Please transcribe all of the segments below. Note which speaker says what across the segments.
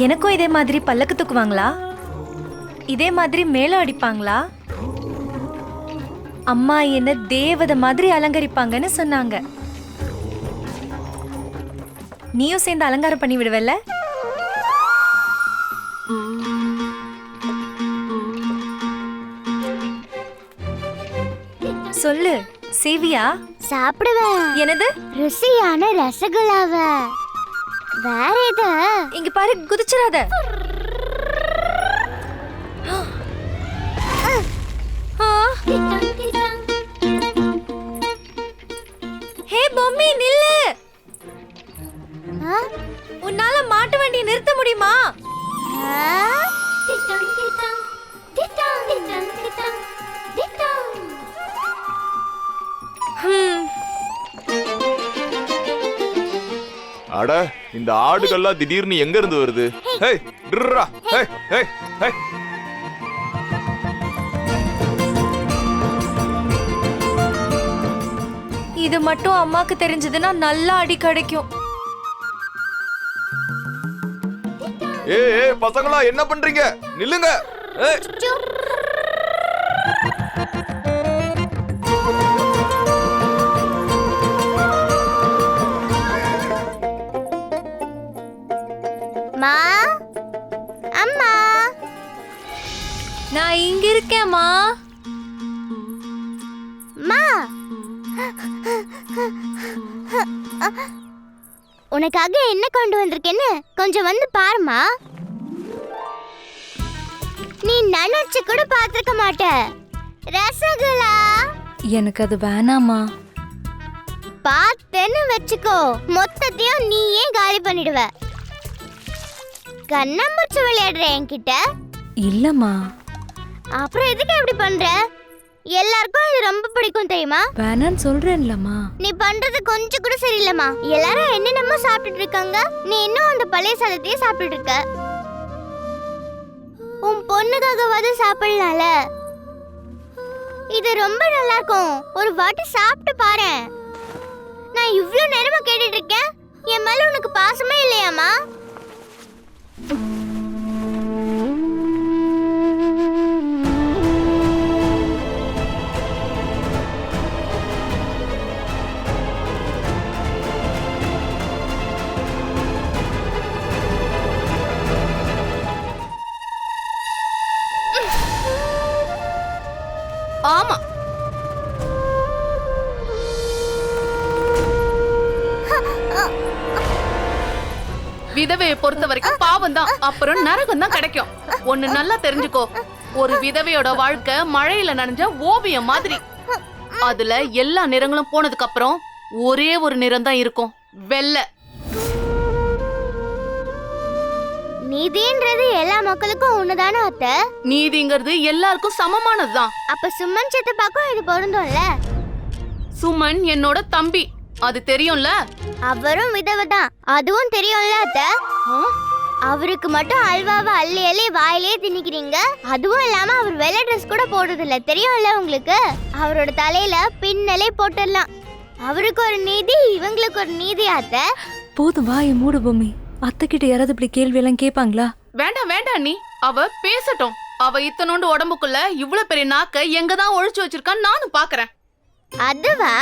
Speaker 1: எனக்கும் இதே மாதிரி பல்லக்கு தூக்குவாங்களா? இதே மாதிரி மேளம் அடிப்பாங்களா? அம்மா என்ன தேவதை மாதிரி அலங்கரிப்பாங்கன்னு சொன்னாங்க. நீயும் சேர்ந்து அலங்காரம் பண்ணி விடுவல்ல? சொல்லு, சேவியா?
Speaker 2: சாப்பிடுவேன்.
Speaker 1: என்னது?
Speaker 2: ருசியான ரசகுல்லாவ. வேற எது?
Speaker 1: இங்க பாரு, குதிச்சிராத. ஹே பொம்மி, நில்லு. உன்னால மாட்டு வண்டியை நிறுத்த முடியுமா?
Speaker 3: அட, இந்த ஆடுகள்லாம் திடீர்னு எங்க இருந்து வருது? ஹே ட்ரா, ஹே ஹே ஹே.
Speaker 1: இது மட்டும் அம்மாக்கு தெரிஞ்சதுன்னா நல்லா அடி கிடைக்கும்.
Speaker 3: ஏய் பசங்களா, என்ன பண்றீங்க? நில்லுங்க. ஏய்
Speaker 2: மா, அம்மா,
Speaker 1: நான் இங்க இருக்கேம்மா.
Speaker 2: மா, உனக்காக என்ன கொண்டு வந்திருக்கேன்னு கொஞ்சம் வந்து பாருமா. நீ நினைச்சு கூட பார்த்திருக்க மாட்ட. ரசகுல்லா.
Speaker 1: எனக்கு அது வேணாமா.
Speaker 2: பார்த்தேன்னு வச்சுக்கோ, மொத்தத்தையும் நீயே காலி பண்ணிடுவ. கண்ணாமூச்சி விளையாடுற என்கிட்ட?
Speaker 1: இல்லம்மா.
Speaker 2: அப்புறம் எதுக்கு இப்படி பண்ற? எல்லாருக்கும் இது ரொம்ப பிடிக்கும் தெரியுமா?
Speaker 1: வேணான்னு சொல்றேன்லம்மா.
Speaker 2: நீ பண்றது கொஞ்சம் கூட சரியில்லைம்மா. எல்லாரும் என்னென்னமோ சாப்பிட்டுட்டு இருக்காங்க, நீ இன்னும் அந்த பழைய சாதத்தையே சாப்பிட்டுட்டு இருக்க. உன் பொண்ணுக்காகவாது சாப்பிடலாம்ல. இது ரொம்ப நல்லா இருக்கும், ஒரு வாட்டி சாப்பிட்டு பாரு. நான் இவ்ளோ நேரமா கேட்டுட்டு இருக்கேன், என் மேல உனக்கு பாசமே இல்லையாமா?
Speaker 4: ஆமா, விதவையை பொறுத்த வரைக்கும் பாவம் தான், அப்புறம் நரகம் தான் கிடைக்கும். ஒண்ணு நல்லா தெரிஞ்சுக்கோ, ஒரு விதவையோட வாழ்க்கை மழையில நனைஞ்ச ஓவியம் மாதிரி. அதுல எல்லா நிறங்களும் போனதுக்கு அப்புறம் ஒரே ஒரு நிறம் தான் இருக்கும், வெள்ளை.
Speaker 2: நீதின்றது எல்லா மக்களுக்கும் ஒண்ணுதானே அத்தை?
Speaker 4: நீதிங்கிறது எல்லாருக்கும் சமமானதுதான்.
Speaker 2: அப்ப சுமன் சித்தப்பாக்கும் இது பொருந்தும்ல?
Speaker 4: சுமன் என்னோட தம்பி, அது தெரியும்ல.
Speaker 2: அவரும் விதவை தான், அதுவும் தெரியும்ல அத்தை? அவருக்கு மட்டும் அல்வாவை அள்ளி அள்ளி வாயிலே திணிக்கிறீங்க. அதுவும் இல்லாம அவர் வெள்ளை ட்ரெஸ் கூட போடுறது இல்ல, தெரியும்ல உங்களுக்கு? அவரோட தலையில பின்னலே போட்டுடலாம். அவருக்கு ஒரு நீதி, இவங்களுக்கு ஒரு நீதி அத்தை.
Speaker 1: போதும், வாயை மூடு பொம்மி. அத்தை கிட்ட யாராவது இப்படி கேள்வி எல்லாம் கேட்பாங்களா?
Speaker 4: வேண்டாம் வேண்டாம் நீ, அவ பேசட்டும். அவ இத்தனோண்டு உடம்புக்குள்ள இவ்வளவு பெரிய நாக்க எங்க தான் ஒழிச்சு வச்சிருக்கான்னு நானும் பாக்குறேன்.
Speaker 2: அதுவா?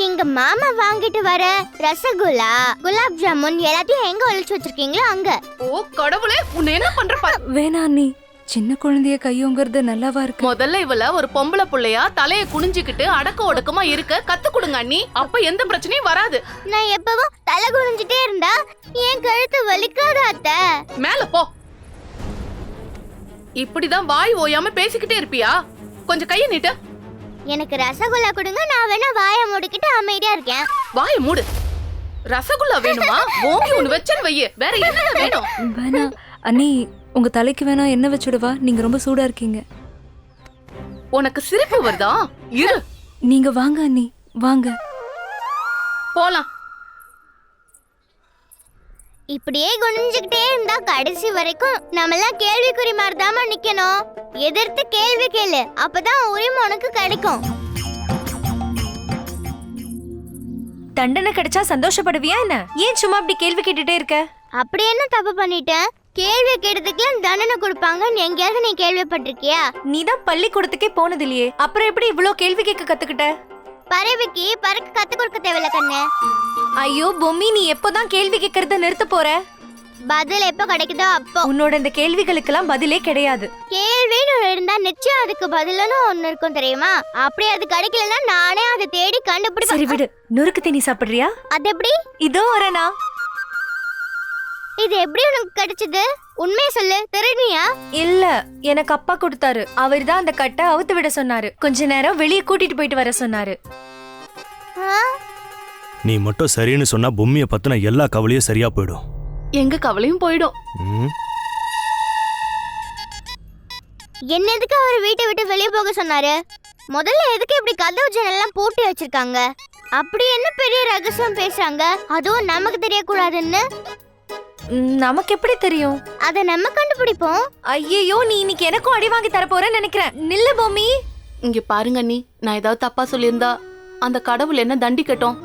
Speaker 2: எங்க மாமா வாங்கிட்டு வர ரசகுல்லா, குலாப் ஜாமுன் எல்லாத்தையும் எங்க ஒழிச்சு வச்சிருக்கீங்களோ அங்க.
Speaker 4: ஓ கடவுளே, உன்னை என்ன பண்ற பாரு.
Speaker 1: வேணா நீ, சின்ன குழந்தைய கையோங்கிறது நல்லாவா இருக்கு?
Speaker 4: முதல்ல இவள ஒரு பொம்பளை புள்ளையா தலைய குனிஞ்சுக்கிட்டு அடக்க ஒடுக்கமா இருக்க கத்து கொடுங்க அண்ணி, அப்ப எந்த பிரச்சனையும் வராது.
Speaker 2: நான் எப்பவும் தலை குனிஞ்சிட்டே இருந்தா என் கழுத்து வலிக்காத அத்தை?
Speaker 4: மேல போ. இப்படிதான் வாய் ஓயாம பேசிக்கிட்டே இருப்பியா? கொஞ்சம் கைய நீட்டு.
Speaker 2: எனக்கு ரசகுல்லா கொடுங்க, நான் வேணா வாயை மூடிக்கிட்டு அமைதியா இருக்கேன்.
Speaker 4: வாயை மூடு. ரசகுல்லா வேணுமா? ஓங்கி ஒண்ணு வச்சேன்னு வையே, வேற என்ன வேணும்?
Speaker 1: வேணா அண்ணி, உங்க தலைக்கு வேணா என்ன வச்சுடுவா? நீங்க ரொம்ப சூடா இருக்கீங்க.
Speaker 4: உனக்கு சிரிப்பு வருதா? இரு.
Speaker 1: நீங்க வாங்க அண்ணி, வாங்க
Speaker 4: போலாம்.
Speaker 2: இப்படியே குனிஞ்சுக்கிட்டே இருந்தா கடைசி வரைக்கும் நம்மளாம் கேள்விக்குறி மாதிரி தாமா நிக்கணும். எதிர்த்து கேள்வி கேளு, அப்பதான் உரிமை உனக்கு கிடைக்கும்.
Speaker 1: தண்டனை கிடைச்சா சந்தோஷப்படுவியா என்ன? ஏன் சும்மா அப்படி கேள்வி கேட்டுட்டே இருக்க?
Speaker 2: அப்படி என்ன தப்பு பண்ணிட்டேன்? கேள்வி கேட்டதுக்குலாம் தண்டனை கொடுப்பாங்கன்னு எங்கேயாவது நீ கேள்விப்பட்டிருக்கியா?
Speaker 1: நீ தான் பள்ளிக்கூடத்துக்கே போனது இல்லையே, அப்புறம் எப்படி இவ்ளோ கேள்வி கேட்க கத்துக்கிட்ட?
Speaker 2: பறவைக்கு பறக்க கத்து கொடுக்க தேவையில்ல கண்ணு.
Speaker 1: ஐயோ பொம்மி, நீ எப்போதான் கேள்வி கேட்கறத நிறுத்த போற?
Speaker 2: பதில் எப்போ கிடைக்குதோ அப்போ.
Speaker 1: உன்னோட இந்த கேள்விகளுக்கெல்லாம் பதிலே கிடையாது.
Speaker 2: கேள்வின்னு ஒண்ணு இருந்தா நிச்சயம் அதுக்கு பதிலுன்னு ஒண்ணு இருக்கும் தெரியுமா? அப்படி அது கிடைக்கலன்னா நானே அதை தேடி
Speaker 1: சரி
Speaker 2: கண்டுபிடிப்பேன்.
Speaker 1: விடு, நொறுக்கு தீனி சாப்பிடுறியா?
Speaker 2: அது எப்படி?
Speaker 1: இதோ வரேனா.
Speaker 2: இது எப்படி உனக்கு கிடைச்சது? உண்மையை சொல்லு, தெரியுனியா?
Speaker 1: இல்ல, எனக்கு அப்பா கொடுத்தாரு. அவர் தான் அந்த கட்டை அவுத்து விட சொன்னாரு. கொஞ்ச நேரம் வெளியே கூட்டிட்டு போயிட்டு வர சொன்னாரு.
Speaker 5: நீ மட்டும் சரின்னு சொன்னா பொம்மியை பத்தின எல்லா கவலையும் சரியா போயிடும்.
Speaker 4: எங்க கவலையும் போயிடும்.
Speaker 5: ம்.
Speaker 2: என்ன எதுக்கு அவர் வீட்டை விட்டு வெளியே போக சொன்னாரு? முதல்ல எதுக்கு இப்படி கதவு ஜன்னல்லாம் பூட்டி வச்சிருக்காங்க? அப்படி என்ன பெரிய ரகசியம் பேசுறாங்க, அதுவும் நமக்கு தெரியக்கூடாதுன்னு?
Speaker 1: நமக்கு எப்படி தெரியும்?
Speaker 2: அத நம்ம கண்டுபிடிப்போம்.
Speaker 1: ஐயோ, நீ இன்னைக்கு எனக்கும் அடி வாங்கி தர போறேன்னு நினைக்கிறேன். நில்ல பொம்மி.
Speaker 4: இங்க பாருங்க அண்ணி, நான் ஏதாவது தப்பா சொல்லியிருந்தா அந்த கடவுள் என்ன தண்டிக்கட்டும்.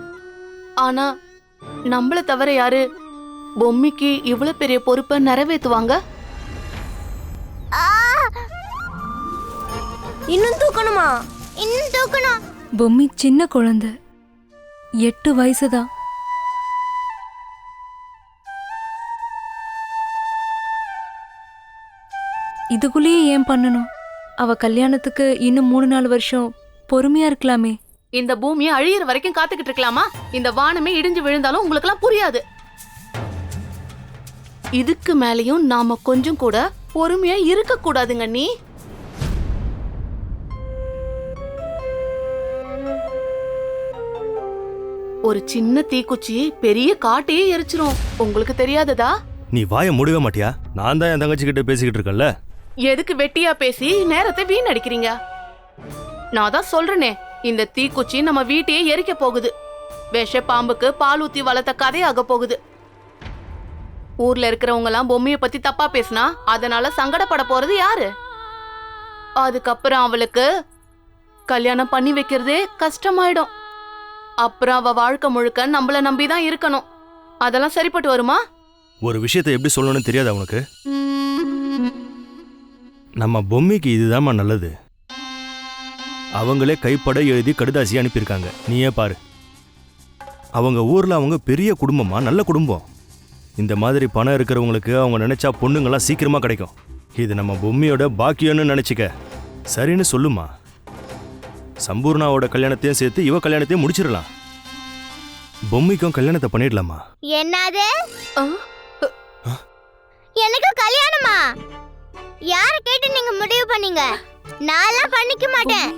Speaker 4: ஆனா நம்மள தவிர யாரு பொம்மிக்கு இவ்வளவு பெரிய பொறுப்பை நிறைவேற்றுவாங்க?
Speaker 1: இன்னும் தூக்கணுமா?
Speaker 2: இன்னும் தூக்கணும்.
Speaker 1: பொம்மி சின்ன குழந்தை, 8 வயசுதான். இதுக்குள்ளேயே ஏன் பண்ணணும்? அவ கல்யாணத்துக்கு இன்னும் 3-4 வருஷம் பொறுமையா இருக்கலாமே.
Speaker 4: இந்த பூமியை அழியிற வரைக்கும் காத்துக்கிட்டு இருக்கலாமா? இந்த வானமே இடிஞ்சு விழுந்தாலும் உங்களுக்கு எல்லாம் புரியாது. இதுக்கு மேலயும் நாம கொஞ்சம் கூட பொறுமையா இருக்க கூடாதுங்க. நீ ஒரு சின்ன தீக்குச்சி பெரிய காட்டையே எரிச்சிரும். உங்களுக்கு தெரியாததா?
Speaker 5: நீ வாயை மூடவே மாட்டியா? நான் தான் என் தங்கச்சி கிட்ட பேசிக்கிட்டு இருக்கேன்ல.
Speaker 4: எதுக்கு வெட்டியா பேசி நேரத்தை வீணடிக்கிறீங்க? நான் தான் சொல்றேனே, இந்த தீக்குச்சி நம்ம வீட்டையே எரிக்க போகுது. விஷ பாம்புக்கு பால் ஊத்தி வளர்த்த கதையாக போகுது. ஊர்ல இருக்கிறவங்க எல்லாம் பொம்மைய பத்தி தப்பா பேசினா அதனால சங்கடப்பட போறது யாரு? அதுக்கப்புறம் அவளுக்கு கல்யாணம் பண்ணி வைக்கிறதே கஷ்டமாயிடும். அப்புறம் அவ வாழ்க்கை முழுக்க நம்மள நம்பிதான் இருக்கணும். அதெல்லாம் சரிப்பட்டு வருமா?
Speaker 5: ஒரு விஷயத்தை எப்படி சொல்லணும்னு தெரியாது அவனுக்கு. நம்ம பொம்மைக்கு இதுதாம்மா நல்லது. அவங்களே கைப்பட எழுதி கடுதாசி அனுப்பியிருக்காங்க. நீயே பாரு. அவங்க ஊர்ல அவங்க பெரிய குடும்பமா, நல்ல குடும்பம். இந்த மாதிரி பணம் இருக்கிறவங்களுக்கு அவங்க நினைச்சா பொண்ணுங்கெல்லாம் சீக்கிரமா கிடைக்கும். இது நம்ம பொம்மையோட பாக்கியம்னு நினைச்சுக்க. சரின்னு சொல்லுமா. சம்பூர்ணாவோட கல்யாணத்தையும் சேர்த்து இவ கல்யாணத்தையும் முடிச்சிடலாம். பொம்மைக்கும் கல்யாணத்தை பண்ணிடலாமா?
Speaker 2: என்னது? எனக்கு கல்யாணமா? யார கேட்டு நீங்க முடிவு பண்ணீங்க? நான்லாம் பண்ணிக்க மாட்டேன்.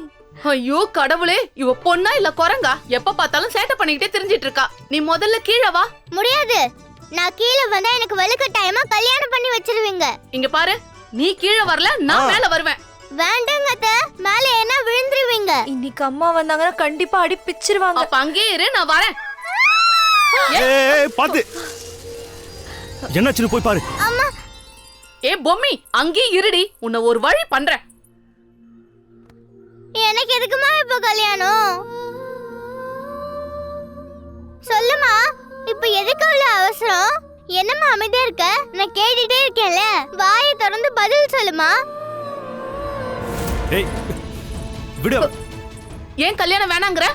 Speaker 4: ஐயோ கடவுளே, இவ பொண்ணா இல்ல குரங்கா? எப்ப பார்த்தாலும் சேட்டை பண்ணிக்கிட்டே தெரிஞ்சிட்டு இருக்கா. நீ முதல்ல கீழே வா.
Speaker 2: முடியாது. நான் கீழே வந்தா எனக்கு வலுக்கட்டாயமா கல்யாணம் பண்ணி வச்சிருவீங்க.
Speaker 4: இங்க பாரு, நீ கீழே வரல, நான் மேல வருவேன்.
Speaker 2: வேண்டாங்க அத்தை, மேல என்ன விழுந்துருவீங்க.
Speaker 1: இன்னைக்கு அம்மா வந்தாங்கன்னா கண்டிப்பா அடி பிச்சிருவாங்க.
Speaker 4: அப்ப அங்கே இரு, நான் வரேன்.
Speaker 5: பாத்து என்னாச்சுன்னு போய் பாரு.
Speaker 2: அம்மா,
Speaker 4: ஏ பொம்மி, அங்கே இருடி, உன்னை ஒரு வழி பண்றேன்.
Speaker 2: எனக்கு எதுக்குமா இப்ப கல்யாணம்? சொல்லுமா, இப்ப எதுக்கு அவ்வளவு அவசரம்? என்னம்மா அமைதியா இருக்க? நான் கேட்டுட்டே இருக்கேன்ல, வாயை திறந்து பதில் சொல்லுமா.
Speaker 5: ஏய் விடு.
Speaker 4: ஏன் கல்யாணம் வேணாங்கற?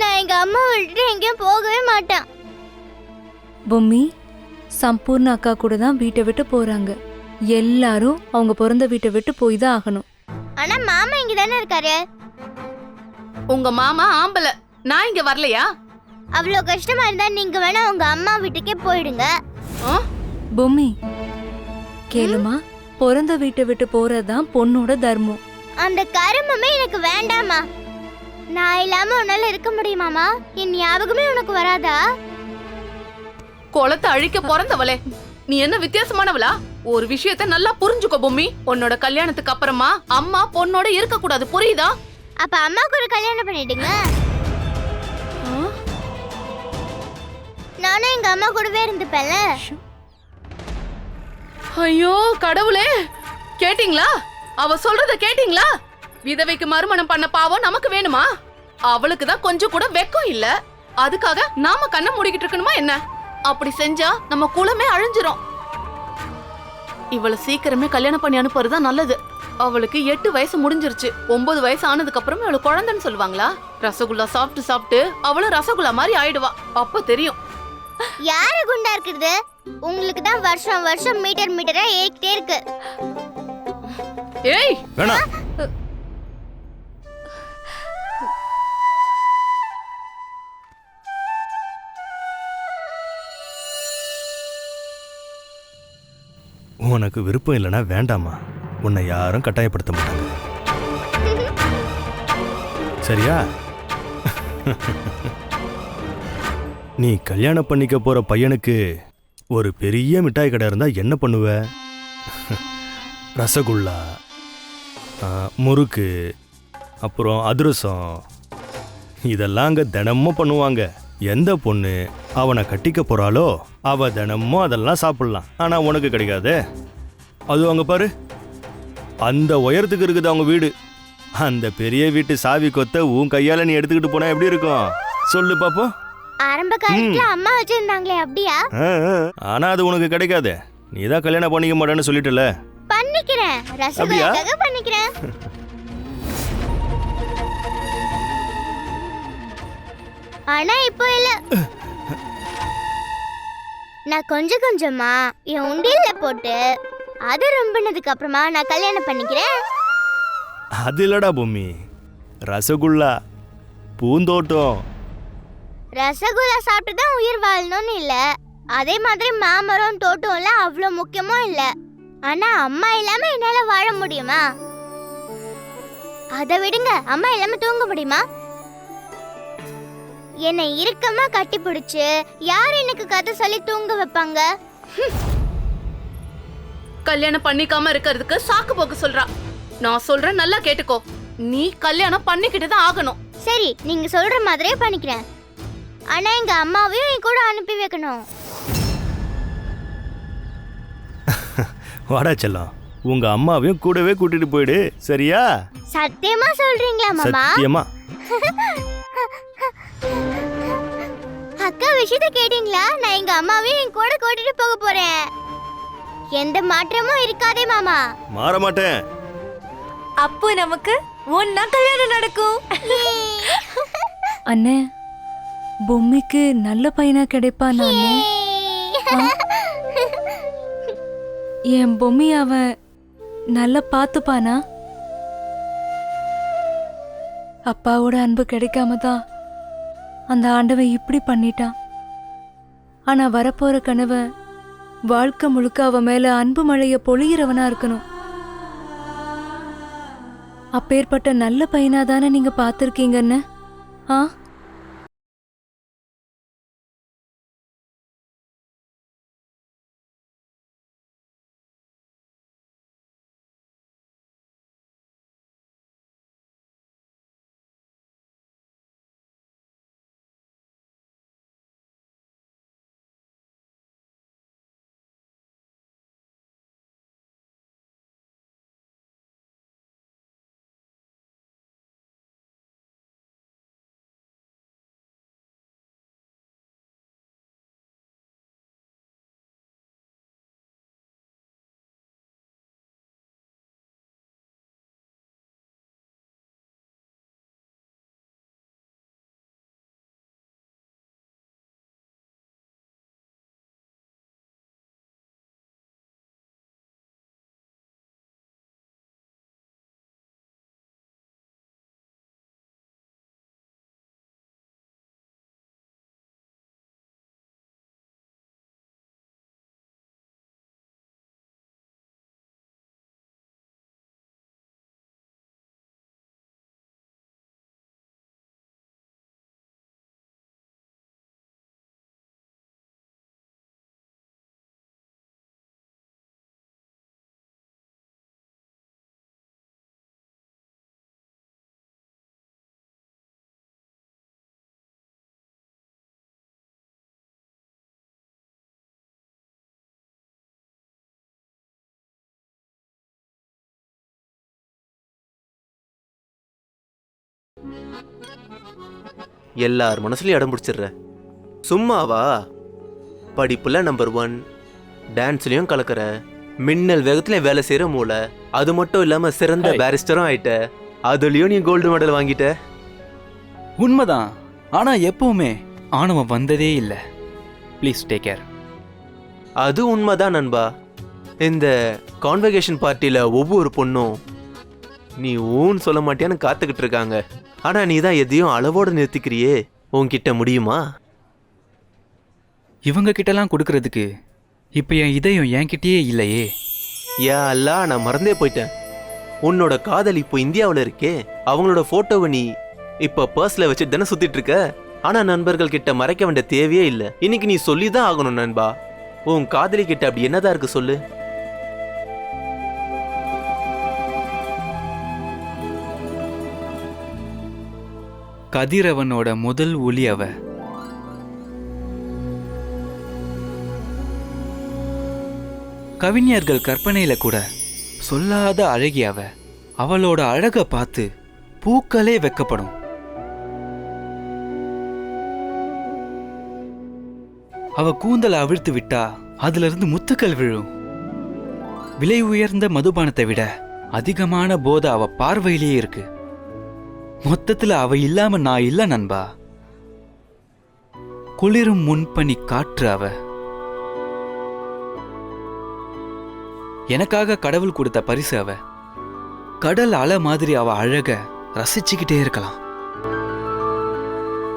Speaker 2: நான் எங்க அம்மா விட்டுட்டு எங்கேயும் போகவே மாட்டேன்.
Speaker 1: பொம்மி, சம்பூர்ண அக்கா கூட தான் வீட்டை விட்டு போறாங்க. எல்லாரும் அவங்க பிறந்த வீட்டை விட்டு போய் தான் ஆகணும்.
Speaker 2: ஆனா மாமா இங்க தானே இருக்காரு.
Speaker 4: உங்க மாமா ஆம்பள, நான் இங்க வரலையா?
Speaker 2: அவ்வளோ கஷ்டமா இருந்தா நீங்க வேணா உங்க அம்மா வீட்டுக்கே போயிடுங்க.
Speaker 1: பொம்மி கேளுமா, பிறந்த வீட்டை விட்டு போறதுதான் பொண்ணோட தர்மம்.
Speaker 2: அந்த கருமமே எனக்கு வேண்டாமா. நான் இல்லாம உன்னால இருக்க முடியுமாமா? என் ஞாபகமே உனக்கு வராதா?
Speaker 4: குளத்தை அழிக்க பிறந்தவளே, நீ என்ன வித்தியாசமானவளா? ஒரு விஷயத்தை நல்லா புரிஞ்சுக்கோ பொம்மி. உன்னோட கல்யாணத்துக்கு அப்புறமா அம்மா பொண்ணோட இருக்க கூடாது, புரியுதா?
Speaker 2: அப்ப அம்மாவுக்கு ஒரு கல்யாணம் பண்ணிடுங்க. நானும் எங்க அம்மா கூடவே இருந்துப்பேன்ல.
Speaker 4: ஐயோ கடவுளே, கேட்டீங்களா? அவ சொல்றத கேட்டீங்களா? விதவைக்கு மறுமணம் பண்ண பாவம் நமக்கு வேணுமா? அவளுக்கு தான் கொஞ்சம் கூட வெக்கம் இல்ல. அதுக்காக நாம கண்ணை மூடிக்கிட்டு இருக்கணுமா என்ன? அப்படி செஞ்சா நம்ம குலமே அழிஞ்சிரும். இவளை சீக்கிரமே கல்யாணம் பண்ணி அனுப்புறதுதான் நல்லது. அவளுக்கு 8 வயசு முடிஞ்சிருச்சு. 9 வயசு ஆனதுக்கு அப்புறம் அவளை குழந்தைன்னு சொல்லுவாங்களா? ரசகுல்லா சாப்பிட்டு சாப்பிட்டு அவளும் ரசகுல்லா மாதிரி ஆயிடுவா. அப்ப தெரியும்.
Speaker 2: யாரு குண்டா இருக்குது? உங்களுக்கு தான் வருஷம் வருஷம் மீட்டரா ஏறிக்கிட்டே இருக்கு.
Speaker 4: ஏய்
Speaker 5: வேணாம். உனக்கு விருப்பம் இல்லைன்னா வேண்டாமா, உன்னை யாரும் கட்டாயப்படுத்த மாட்டாங்க. சரியா? நீ கல்யாணம் பண்ணிக்க போற பையனுக்கு ஒரு பெரிய மிட்டாய் கடை இருந்தா என்ன பண்ணுவ? ரசகுல்லா, முறுக்கு, அப்புறம் அதிரசம், இதெல்லாம் அங்க தினமும் பண்ணுவாங்க. எந்த பொண்ணு அவனை கட்டிக்க போறாளோ அவ தினமும் அதெல்லாம் சாப்பிடலாம். ஆனா உனக்கு கிடைக்காதே. அது அங்க பாரு, அந்த உயரத்துக்கு இருக்குது அவங்க வீடு. அந்த பெரிய வீட்டு சாவி கொத்த உன் கையால நீ எடுத்துக்கிட்டு போனா எப்படி இருக்கும் சொல்லு பாப்போம்.
Speaker 2: ஆரம்ப காலத்துல அம்மா வச்சிருந்தாங்களே, அப்படியா?
Speaker 5: ஆனா அது உனக்கு கிடைக்காதே. நீ தான் கல்யாணம் பண்ணிக்க மாட்டேன்னு சொல்லிட்டல.
Speaker 2: பண்ணிக்கிறேன், ரசகுல்லாக்காக பண்ணிக்கிறேன். ஆனா இப்போ இல்ல. நான் கொஞ்சம் கொஞ்சமா என் உண்டியல்ல போட்டு அது ரொம்பினதுக்கு அப்புறமா நான் கல்யாணம் பண்ணிக்கிறேன்.
Speaker 5: அது இல்லடா பொம்மி, ரசகுல்லா, பூந்தோட்டம்.
Speaker 2: ரசகுல்லா சாப்பிட்டு தான் உயிர் வாழணும்னு இல்ல. அதே மாதிரி மாமரம் தோட்டம் எல்லாம் அவ்வளவு முக்கியமும் இல்ல. ஆனா அம்மா இல்லாம என்னால வாழ முடியுமா? அதை விடுங்க, அம்மா இல்லாம தூங்க முடியுமா? என்னை இறுக்கமா கட்டி பிடிச்சு யார் எனக்கு கதை சொல்லி தூங்க வைப்பாங்க?
Speaker 4: கல்யாணம் பண்ணிக்காம இருக்கிறதுக்கு சாக்கு போக்கு சொல்றா. நான் சொல்றேன், நல்லா கேட்டுக்கோ. நீ கல்யாணம் பண்ணிக்கிட்டு தான் ஆகணும்.
Speaker 2: சரி, நீங்க சொல்ற மாதிரியே பண்ணிக்கிறேன். ஆனா எங்க அம்மாவையும் என் கூட அனுப்பி வைக்கணும்.
Speaker 5: வாடா செல்லம், உங்க அம்மாவையும் கூடவே கூட்டிட்டு போயிடு. சரியா?
Speaker 2: சத்தியமா சொல்றீங்களா மாமா?
Speaker 5: சத்தியமா.
Speaker 2: அக்கா விஷயத்தை கேட்டீங்களா? நான் எங்க அம்மாவையும் என் கூட கூட்டிட்டு போக போறேன். எந்த மாற்றமும் இருக்காதே மாமா.
Speaker 5: மாற மாட்டேன்.
Speaker 1: அப்போ நமக்கு ஒன்னா கல்யாணம் நடக்கும். அண்ணே, பொம்மிக்கு நல்ல பையனா கிடைப்பான். அண்ணே, என் பொம்மி அவன் நல்லா பார்த்துப்பானா? அப்பாவோட அன்பு கிடைக்காம தான் அந்த ஆண்டவன் இப்படி பண்ணிட்டான். ஆனா வரப்போற கணவன் வாழ்க்கை முழுக்க அவ மேல அன்பு மழைய பொழியிறவனா இருக்கணும். அப்பேற்பட்ட நல்ல பையனா தானே நீங்க பார்த்திருக்கீங்கன்னு. ஆ,
Speaker 6: எல்லார் மனசுலயும் இடம் பிடிச்சிடுற. சும்மாவா? படிப்புல நம்பர் 1, டான்ஸ்லயும் கலக்கிற, மின்னல் வேகத்துல வேலை செய்யற மூளை. அது மட்டும் இல்லாம சிறந்த பேரிஸ்டரும் ஆயிட்ட. அதுலயும் நீ கோல்டு மெடல் வாங்கிட்ட.
Speaker 7: உண்மைதான். ஆனா எப்பவுமே ஆணவம் வந்ததே இல்லை. Please take care.
Speaker 6: அது உண்மைதான் நண்பா. இந்த கான்வகேஷன் பார்ட்டில ஒவ்வொரு பொண்ணும் நீ ஊன்னு சொல்ல மாட்டியான்னு காத்துக்கிட்டு இருக்காங்க. ஆனா நீ தான் எதையும் அளவோட நிறுத்திக்கிறியே. உன்கிட்ட முடியுமா?
Speaker 7: இவங்க கிட்டலாம் கொடுக்கறதுக்கு இப்ப என் இதயம் என்கிட்டயே இல்லையே.
Speaker 6: யா அல்லா, நான் மறந்தே போயிட்டேன். உன்னோட காதல் இப்போ இந்தியாவில் இருக்கே. அவங்களோட போட்டோவை நீ இப்ப பர்ஸ்ல வச்சு தானே சுத்திட்டு இருக்க. ஆனா நண்பர்கள் கிட்ட மறைக்க வேண்டிய தேவையே இல்லை. இன்னைக்கு நீ சொல்லிதான் ஆகணும் நண்பா. உன் காதலி கிட்ட அப்படி என்னதான் இருக்கு சொல்லு.
Speaker 7: கதிரவனோட முதல் ஒளி அவ. கவிஞர்கள் கற்பனையில கூட சொல்லாத அழகி அவ. அவளோட அழக பார்த்து பூக்களே வெக்கப்படும். அவ கூந்தலை அவிழ்த்து விட்டா அதுல இருந்து முத்துக்கள் விழும். விலை உயர்ந்த மதுபானத்தை விட அதிகமான போதை அவ பார்வையிலேயே இருக்கு. மொத்தத்துல அவ இல்லாம நான் இல்ல நண்பா. குளிரும் முன்பனி காற்று அவ. எனக்காக கடவுள் கொடுத்த பரிசு அவ. கடல் அலை மாதிரி அவ அழக ரசிச்சுக்கிட்டே இருக்கலாம்.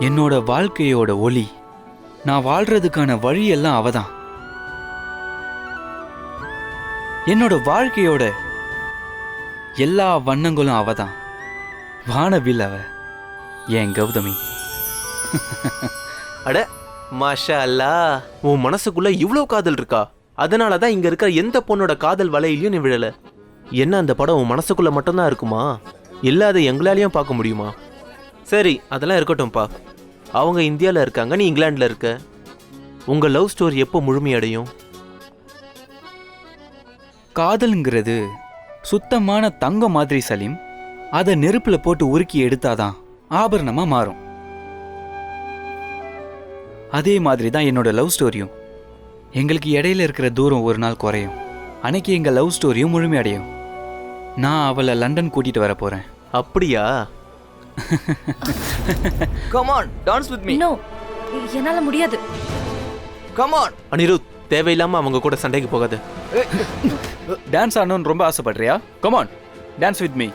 Speaker 7: என்னோட வாழ்க்கையோட ஒளி, நான் வாழ்றதுக்கான வழியெல்லாம் அவதான். என்னோட வாழ்க்கையோட எல்லா வண்ணங்களும் அவதான். வானவில் அவ, என் கௌதமி.
Speaker 6: அட மாஷா அல்லா, உன் மனசுக்குள்ள இவ்வளவு காதல் இருக்கா? அதனாலதான் இங்க இருக்கிற எந்த பொண்ணோட காதல் வலையிலையும் நீ விழல. என்ன அந்த படம் உன் மனசுக்குள்ள மட்டும்தான் இருக்குமா? இல்லாத எங்களாலையும் பார்க்க முடியுமா? சரி, அதெல்லாம் இருக்கட்டும்பா. அவங்க இந்தியாவில் இருக்காங்க, நீ இங்கிலாண்டில் இருக்க. உங்க லவ் ஸ்டோரி எப்போ முழுமையடையும்?
Speaker 7: காதலுங்கிறது சுத்தமான தங்கம் மாதிரி சலீம். அதை நெருப்புல போட்டு உருக்கி எடுத்தாதான் ஆபரணமா மாறும். அதே மாதிரி தான் என்னோட லவ் ஸ்டோரியும். எங்களுக்கு இடையில இருக்கிற தூரம் ஒரு நாள் குறையும். அன்னைக்கு எங்க லவ் ஸ்டோரியும் முழுமையடையும். நான் அவளை லண்டன் கூட்டிட்டு வர போறேன்.
Speaker 6: அப்படியா?
Speaker 3: Come on, dance with me.
Speaker 1: No, என்னால முடியாது.
Speaker 3: கம் ஆன்
Speaker 6: அனிருத், தேவையில்லாம அவங்க கூட சண்டைக்கு போகாது.
Speaker 7: டான்ஸ் ஆடணும்னு ரொம்ப ஆசைப்படுறியா? Come on, dance with me.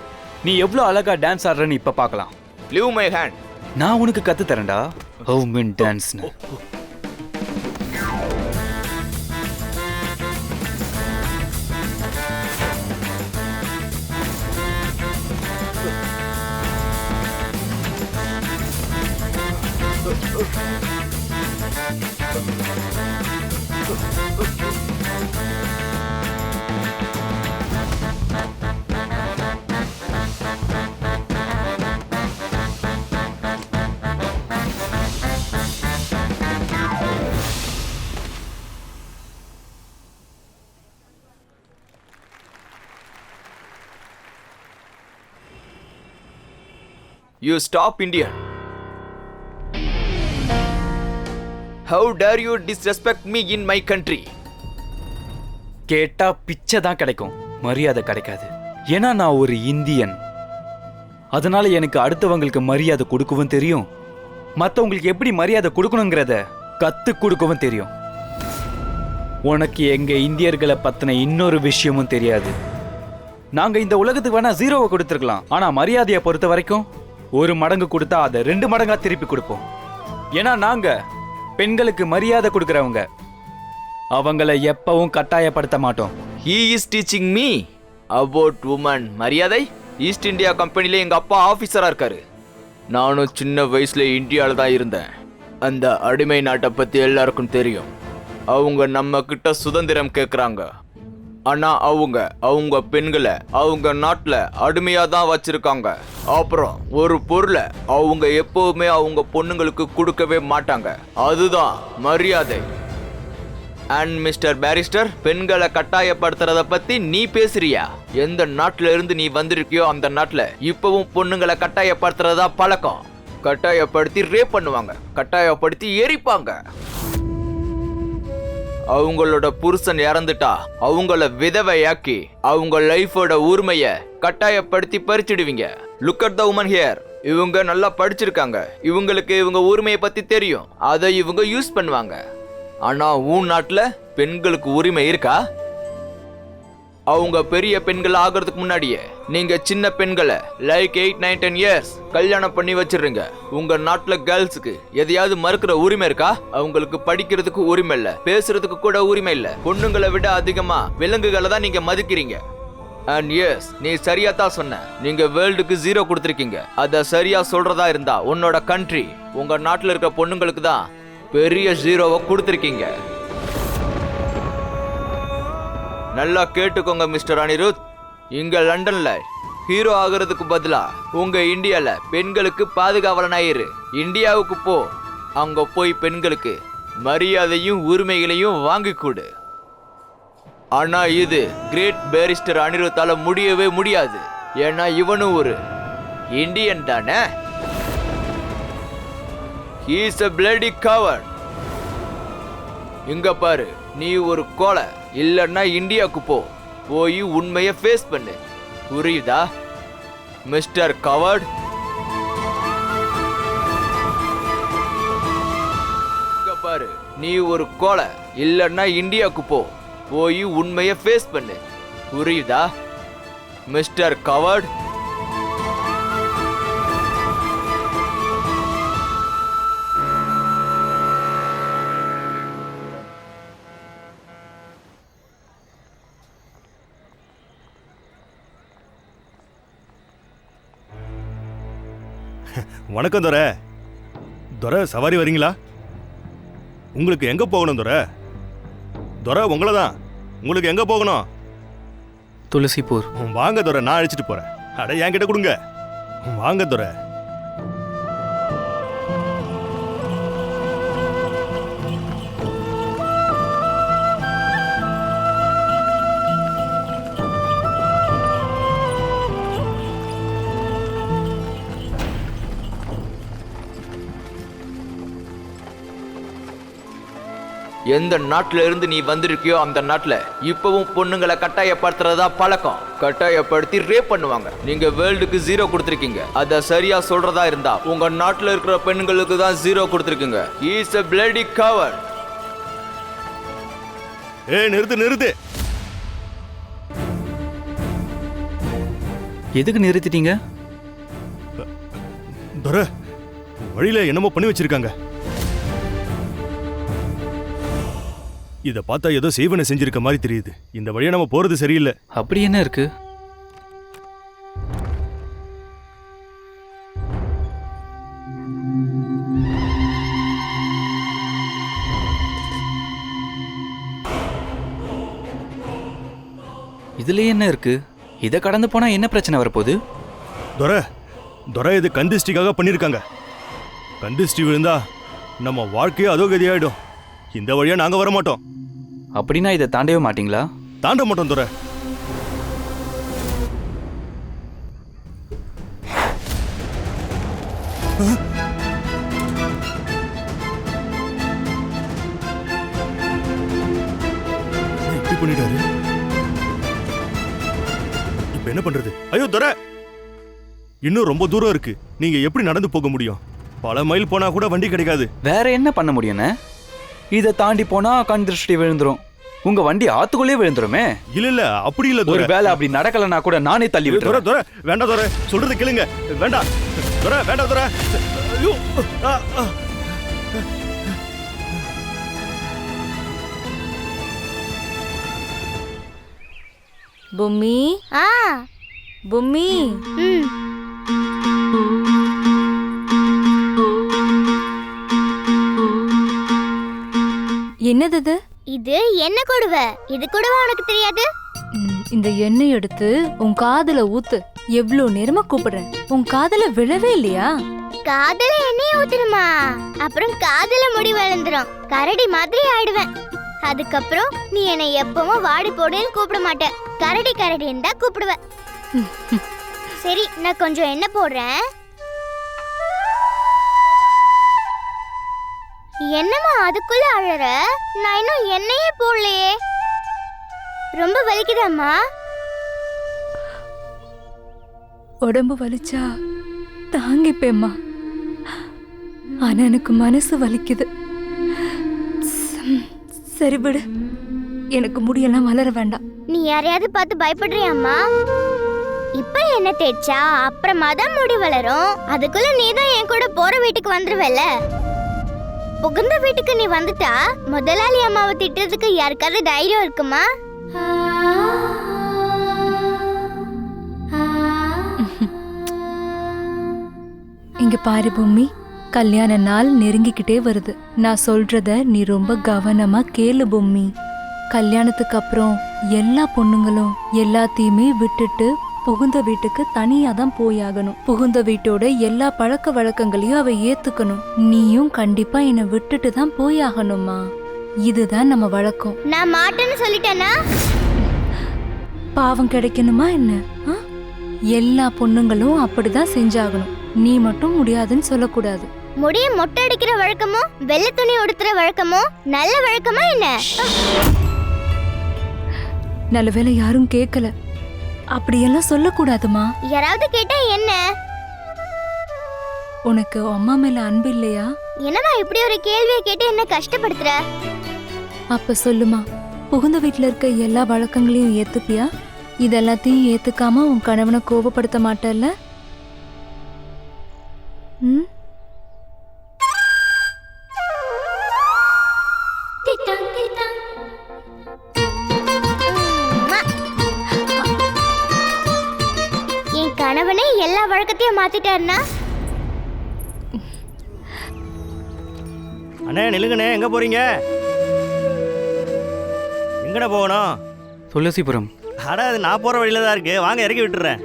Speaker 7: நீ எவ்வளவு அழகா டான்ஸ் ஆடுறன்னு இப்ப பார்க்கலாம்.
Speaker 3: Leave my hand.
Speaker 7: நான் உனக்கு கத்து தரேன்டா. ஹவ் மீன் டான்ஸ்னு.
Speaker 3: You stop Indian. How dare you disrespect me in my country?
Speaker 7: கேட்டா பிச்சை தான் கிடைக்கும், மரியாதை கிடைக்காது. ஏன்னா நான் ஒரு இந்தியன். அதனால எனக்கு அடுத்தவங்களுக்கு மரியாதை கொடுக்கவும் தெரியும், மற்றவங்களுக்கு எப்படி மரியாதை கொடுக்கணுங்கிறத கத்து கொடுக்கவும் தெரியும். உனக்கு எங்க இந்தியர்களை பத்தின இன்னொரு விஷயமும் தெரியாது. நாங்க இந்த உலகத்துக்கு வேணா 0 கொடுத்துருக்கலாம், ஆனா மரியாதையை பொறுத்த வரைக்கும் 1 மடங்கு கொடுத்தா அதை 2 மடங்கா திருப்பி கொடுப்போம். ஏன்னா நாங்க பெண்களுக்கு மரியாதை கொடுக்கறவங்க. அவங்கள எப்பவும் கட்டாயப்படுத்த மாட்டோம்.
Speaker 3: He is teaching me about woman. மரியாதை. ஈஸ்ட் இந்தியா கம்பெனில எங்க அப்பா ஆபீசரா இருக்காரு. நானும் சின்ன வயசுல இந்தியால தான் இருந்தேன். அந்த அடிமை நாட்டை பத்தி எல்லாருக்கும் தெரியும். அவங்க நம்ம கிட்ட சுதந்திரம் கேக்குறாங்க. ஆனா அவங்க பெண்களை அவங்க நாட்டுல அடிமையா தான் வச்சிருக்காங்க. அப்புறம் ஒரு பொருளை அவங்க எப்பவுமே அவங்க பொண்ணுங்களுக்கு கொடுக்கவே மாட்டாங்க. அதுதான் மரியாதை. அண்ட் மிஸ்டர் பேரிஸ்டர், பெண்களை கட்டாயப்படுத்துறத பத்தி நீ பேசுறியா? எந்த நாட்டுல இருந்து நீ வந்திருக்கியோ அந்த நாட்டுல இப்பவும் பொண்ணுங்களை கட்டாயப்படுத்துறதா பழக்கம். கட்டாயப்படுத்தி ரேப் பண்ணுவாங்க, கட்டாயப்படுத்தி எரிப்பாங்க. அவங்களோட புருஷன் இறந்துட்டா அவங்கள விதவையாக்கி அவங்க லைஃபோட உரிமைய கட்டாயப்படுத்தி பறிச்சிடுவீங்க. Look at the woman here. இவங்க நல்லா படிச்சிருக்காங்க, இவங்களுக்கு இவங்க உரிமையை பத்தி தெரியும், அதை இவங்க யூஸ் பண்ணுவாங்க. ஆனா உன் நாட்டுல பெண்களுக்கு உரிமை இருக்கா? அவங்க பெரிய பெண்கள் ஆகிறதுக்கு முன்னாடியே நீங்க சின்ன பெண்களை லைக் 8, 9, 10 இயர்ஸ் கல்யாணம் பண்ணி வச்சிருங்க. உங்க நாட்டுல கேர்ள்ஸுக்கு எதையாவது மறுக்கிற உரிமை இருக்கா? அவங்களுக்கு படிக்கிறதுக்கு உரிமை இல்ல, பேசுறதுக்கு கூட உரிமை இல்ல. பொண்ணுங்களை விட அதிகமா விலங்குகளை தான் நீங்க மதிக்கிறீங்க. அண்ட் எஸ், நீ சரியா தான் சொன்ன. நீங்க வேர்ல்டுக்கு 0 கொடுத்துருக்கீங்க. அத சரியா சொல்றதா இருந்தா உன்னோட கண்ட்ரி, உங்க நாட்டுல இருக்க பொண்ணுங்களுக்கு தான் பெரிய 0வை கொடுத்துருக்கீங்க. நல்லா கேட்டுக்கோங்க மிஸ்டர் அனிருத். இங்க லண்டன்ல ஹீரோ ஆகிறதுக்கு பதிலா உங்க இந்தியால பெண்களுக்கு பாதுகாவலனாயிரு. இந்தியாவுக்கு போ, அங்க போய் பெண்களுக்கு மரியாதையும் உரிமைகளையும் வாங்கி கொடு. ஆனா இது கிரேட் பேரிஸ்டர் அனிருத்தால முடியவே முடியாது. ஏன்னா இவனும் ஒரு இந்தியன் தானே. He is a bloody coward. இங்க பாரு, நீ ஒரு கோலை. இல்லன்னா இந்தியாவுக்கு போ, போய் உண்மையை ஃபேஸ் பண்ணு. புரியுதா மிஸ்டர் கவர்ட்? இங்க பாரு, நீ ஒரு கோலை. இல்லன்னா இந்தியாவுக்கு போ, போய் உண்மையை ஃபேஸ் பண்ணு. புரியுதா மிஸ்டர் கவர்ட்?
Speaker 5: வணக்கம் துரை. துரை, சவாரி வரீங்களா? உங்களுக்கு எங்க போகணும் துரை? துரை, உங்களை தான். உங்களுக்கு எங்க போகணும்?
Speaker 6: துளசிப்பூர்.
Speaker 5: வாங்க துரை, நான் அழைச்சிட்டு போறேன். அட, என்கிட்ட கொடுங்க. வாங்க துரை.
Speaker 3: எந்த நாட்டுல இருந்து நீ வந்திருக்கியோ அந்த நாட்டுல இப்பவும் பொண்ணுங்களை கட்டாயப்படுத்துறதா பழக்கம். கட்டாயப்படுத்தி ரேப் பண்ணுவாங்க. நீங்க வேர்ல்டுக்கு 0 கொடுத்திருக்கீங்க. அத சரியா சொல்றதா இருந்தா உங்க நாட்டுல இருக்கிற பெண்களுக்கு தான் 0 கொடுத்திருக்கீங்க. He is a bloody coward.
Speaker 5: நிறுத்து.
Speaker 7: எதுக்கு நிறுத்திட்டீங்க?
Speaker 5: துரை, வழியில என்னமோ பண்ணி வச்சிருக்காங்க. இத பார்த்தா ஏதோ செய்வனை செஞ்சிருக்க மாதிரி தெரியுது. இந்த வழியா நம்ம போறது சரியில்லை.
Speaker 7: அப்படி என்ன இருக்கு? இதுல என்ன இருக்கு? இத கடந்து போனா என்ன பிரச்சனை வரப்போகுது?
Speaker 5: துரை, இது கந்திஷ்டிக்காக பண்ணிருக்காங்க. கந்திஷ்டி விழுந்தா நம்ம வாழ்க்கையே அதோ கதியாயிடும். இந்த வழியா நாங்க வர மாட்டோம்.
Speaker 7: அப்படின்னா இதை தாண்டவே மாட்டீங்களா?
Speaker 5: தாண்ட மாட்டோம் துரை. இப்படி பண்ணிட்டாரு. இப்ப என்ன பண்றது? ஐயோ துரை, இன்னும் ரொம்ப தூரம் இருக்கு. நீங்க எப்படி நடந்து போக முடியும்? பல மைல் போனா கூட வண்டி கிடைக்காது.
Speaker 7: வேற என்ன பண்ண முடியும்னே? இதை தாண்டி போனா கண் திருஷ்டி விழுந்துரும். உங்க வண்டி ஆத்துக்குள்ளே விழுந்துருமே.
Speaker 5: இல்ல, அப்படி இல்ல.
Speaker 7: ஒரு வேலை அப்படி நடக்கலனா கூட நானே தள்ளி விட்டுறேன்.
Speaker 5: துரை, வேண்டாம் துரை, சொல்றது கேளுங்க. வேண்டாம் துரை, வேண்டாம் துரை. ஐயோ,
Speaker 1: பொம்மி, பொம்மி. என்னது இது?
Speaker 2: இது என்ன கொடுவை? இது கூடவா உனக்கு தெரியாது?
Speaker 1: இந்த எண்ணெய் எடுத்து உன் காதுல ஊத்து. எவ்வளவு நேரமா கூப்பிடுறேன், உன் காதுல விழவே இல்லையா?
Speaker 2: காதுல எண்ணெய் ஊத்தணுமா? அப்புறம் காதுல முடி வளர்ந்துரும், கரடி மாதிரி ஆயிடுவேன். அதுக்கப்புறம் நீ என்னை எப்பவும் வாடி போடுன்னு கூப்பிட மாட்ட, கரடி கரடின்னு தான் கூப்பிடுவ. சரி, நான் கொஞ்சம் எண்ணெய் போடுறேன். என்னம்மா அதுக்குள்ள அழற? நான் இன்னும் எண்ணெயே போடலையே. ரொம்ப வலிக்குதாம்மா?
Speaker 1: உடம்பு வலிச்சா தாங்கிப்பேம்மா. ஆனா எனக்கு மனசு வலிக்குது. சரி விடு, எனக்கு முடியெல்லாம் வளர வேண்டாம்.
Speaker 2: நீ யாரையாவது பார்த்து பயப்படுறியாம்மா? இப்ப என்ன தேய்ச்சா அப்புறமா தான் முடி வளரும். அதுக்குள்ள நீ தான் என் கூட போற வீட்டுக்கு வந்துருவல. புகுந்த வீட்டுக்கு நீ வந்துட்டா முதலாளி அம்மாவை திட்டுறதுக்கு யாருக்காவது தைரியம் இருக்குமா?
Speaker 1: இங்க பாரு பூமி, கல்யாண நாள் நெருங்கிக்கிட்டே வருது. நான் சொல்றத நீ ரொம்ப கவனமா கேளு பூமி. கல்யாணத்துக்கு அப்புறம் எல்லா பொண்ணுங்களும் எல்லாத்தையுமே விட்டுட்டு புகுந்த வீட்டுக்கு தனியா தான் போயாகணும். புகுந்த வீட்டோட எல்லா பழக்க வழக்கங்களையும் அவ ஏத்துக்கணும். நீயும் கண்டிப்பா என்னை விட்டுட்டு தான் போயாகணுமா. இதுதான் நம்ம வழக்கம்.
Speaker 2: நான் மாட்டேன்னு சொல்லிட்டேனா?
Speaker 1: பாவம் கிடைக்கணுமா என்ன? எல்லா பொண்ணுங்களும் அப்படிதான் செஞ்சாகணும். நீ மட்டும் முடியாதுன்னு சொல்லக்கூடாது.
Speaker 2: முடிய மொட்டை அடிக்கிற வழக்கமோ வெள்ளை துணி உடுத்துற வழக்கமோ நல்ல வழக்கமா என்ன?
Speaker 1: நல்லவேளை யாரும் கேட்கல. அப்படியெல்லாம் சொல்லக்கூடாதுமா.
Speaker 2: யாராவது கேட்டா என்ன?
Speaker 1: உனக்கு அம்மா மேல அன்பு இல்லையா?
Speaker 2: என்னமா இப்படி ஒரு கேள்வியை கேட்டு என்ன கஷ்டப்படுத்துற?
Speaker 1: அப்ப சொல்லுமா, புகுந்த வீட்டுல இருக்க எல்லா வழக்கங்களையும் ஏத்துப்பியா? இதெல்லாத்தையும் ஏத்துக்காம உன் கணவனை கோபப்படுத்த மாட்டல்ல? ம்?
Speaker 2: என் கணவனே எல்லா வழக்கத்தையும் மாத்திட்டாருன்னா?
Speaker 5: அண்ணே நில்லுங்கண்ணே, எங்க போறீங்க? எங்கண்ணே போகணும்?
Speaker 7: துளசிபுரம்.
Speaker 5: அட அது நான் போற வழியில தான் இருக்கு, வாங்க இறக்கி விட்டுறேன்.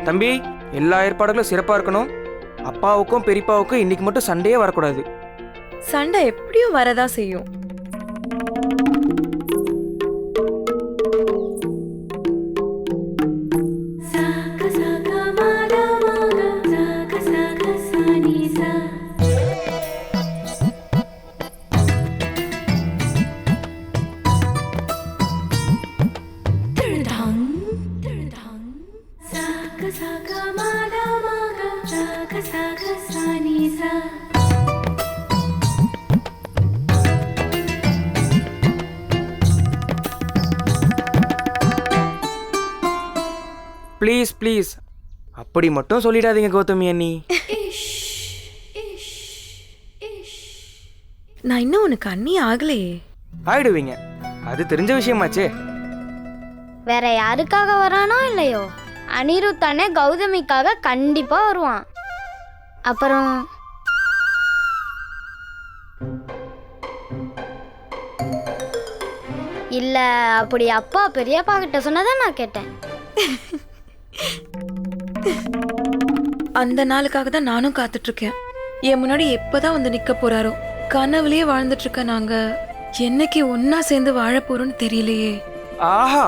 Speaker 8: தம்பி, எல்லா ஏற்பாடுகளும் சிறப்பாக இருக்கணும். அப்பாவுக்கும் பெரியப்பாவுக்கும் இன்னைக்கு மட்டும் சண்டையே வரக்கூடாது.
Speaker 9: சண்டை எப்படியும் வரதா செய்யும்.
Speaker 8: ப்ளீஸ் ப்ளீஸ் அப்படி மட்டும் சொல்லிடாதீங்க கௌதமி அண்ணி.
Speaker 9: நான் இன்னும் உனக்கு அண்ணி ஆகலையே.
Speaker 8: ஆயிடுவீங்க, அது தெரிஞ்ச விஷயமாச்சே.
Speaker 2: வேற யாருக்காக வரானோ இல்லையோ, அனிருத் தானே கௌதமிக்காக கண்டிப்பா வருவான். அப்புறம் இல்ல, அப்படி அப்பா பெரியப்பா கிட்ட சொன்னதான் நான் கேட்டேன்.
Speaker 9: அந்த நாளுக்காக தான் நானும் காத்துட்டு இருக்கேன். என் முன்னாடி எப்பதான் வந்து நிக்க போறாரோ. கனவுலயே வாழ்ந்துட்டு இருக்க நாங்க என்னைக்கு ஒன்னா சேர்ந்து வாழ போறோம்னு தெரியலையே.
Speaker 8: ஆஹா,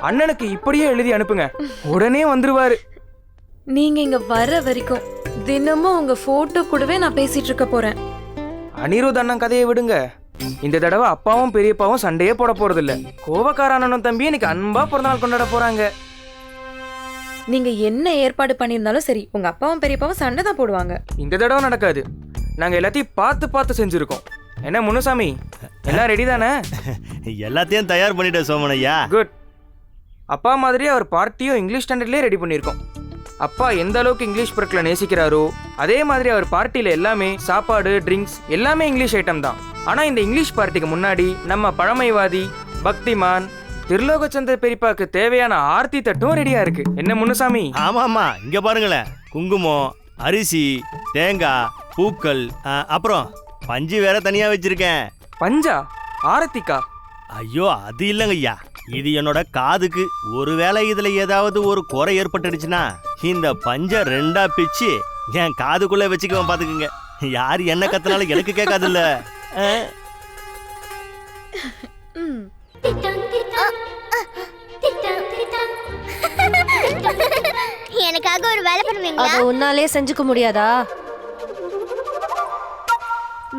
Speaker 8: அண்ணனுக்கு இப்படியே எழுதி அனுப்புங்க, உடனே வந்துருவாரு.
Speaker 9: நீங்க இங்க வர்ற வரைக்கும் தினமும் உங்க போட்டோ கூடவே நான் பேசிட்டு இருக்க போறேன்.
Speaker 8: அனிருத் அண்ணன் கதையை விடுங்க. இந்த தடவை அப்பாவும் பெரியப்பாவும் சண்டையே போட போறது இல்ல. கோவக்கார அண்ணனும் தம்பி இன்னைக்கு அன்பா பிறந்தநாள் கொண்டாட போறாங்க.
Speaker 9: நீங்க என்ன ஏற்பாடு பண்ணியிருந்தாலும் சரி, உங்க அப்பாவும் பெரியப்பாவும் சண்டை தான் போடுவாங்க.
Speaker 8: இந்த தடவை நடக்காது. நாங்க எல்லாத்தையும் பார்த்து பார்த்து செஞ்சிருக்கோம். என்ன முனுசாமி, எல்லாம் ரெடி தானே?
Speaker 5: எல்லாத்தையும் தயார் பண்ணிட்டேன் சோமன் ஐயா.
Speaker 8: குட். அப்பா மாதிரி அவர் பார்ட்டியும் இங்கிலீஷ் ஸ்டாண்டர்ட்லேயே ரெடி பண்ணியிருக்கோம். அப்பா எந்த அளவுக்கு இங்கிலீஷ் பொருட்களை நேசிக்கிறாரோ அதே மாதிரி அவர் பார்ட்டியில் எல்லாமே சாப்பாடு, ட்ரிங்க்ஸ் எல்லாமே இங்கிலீஷ் ஐட்டம் தான். ஆனால் இந்த இங்கிலீஷ் பார்ட்டிக்கு முன்னாடி நம்ம பழமைவாதி, பக்திமான், திருலோகச்சந்திர பெரியப்பாக்கு தேவையான ஆர்த்தி தட்டும் ரெடியா இருக்கு. என்ன முனுசாமி?
Speaker 5: ஆமாம்மா, இங்க பாருங்களேன். குங்குமம், அரிசி, தேங்காய், பூக்கள், அப்புறம் பஞ்சு வேற தனியா வச்சிருக்கேன்.
Speaker 8: பஞ்சா? ஆரத்திக்கா?
Speaker 5: ஐயோ அது இல்லைங்க ஐயா, இது என்னோட காதுக்கு. ஒருவேளை இதுல ஏதாவது ஒரு குறை ஏற்பட்டுடுச்சுன்னா இந்த பஞ்சை ரெண்டா பிச்சு என் காதுக்குள்ளே வச்சுக்குவேன் பார்த்துக்குங்க. யார் என்ன கத்தினாலும் எனக்கு கேட்காதுல்ல.
Speaker 2: எனக்காக ஒரு வேலை பண்ணுவீங்களா?
Speaker 10: அதை உன்னாலே செஞ்சுக்க முடியாதா?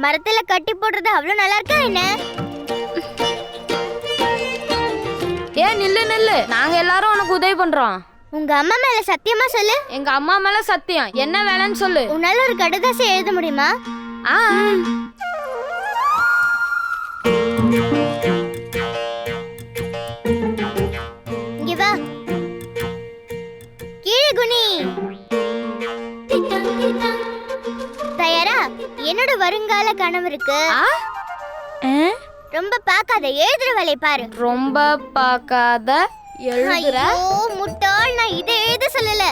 Speaker 2: மரத்துல கட்டி போடுறது அவ்வளவு நல்லா இருக்கா என்ன?
Speaker 10: ஏன் நில்லு நில்லு, நாங்க எல்லாரும் உனக்கு உதவி பண்றோம்.
Speaker 2: உங்க அம்மா மேல சத்தியமா சொல்லு.
Speaker 10: எங்க அம்மா மேல சத்தியம். என்ன வேலைன்னு சொல்லு.
Speaker 2: உன்னால ஒரு கடிதாசி எழுத முடியுமா?
Speaker 10: ஆ
Speaker 2: இங்க வா. கீழே குனி. தயாரா? என்னோட வருங்கால கணவருக்கு ரொம்ப பார்க்காத எழுதுற வேலையை பாரு.
Speaker 10: ரொம்ப பார்க்காத எழுதுற.
Speaker 2: ஐயோ முட்டாள், நான் இதை எழுத சொல்லல.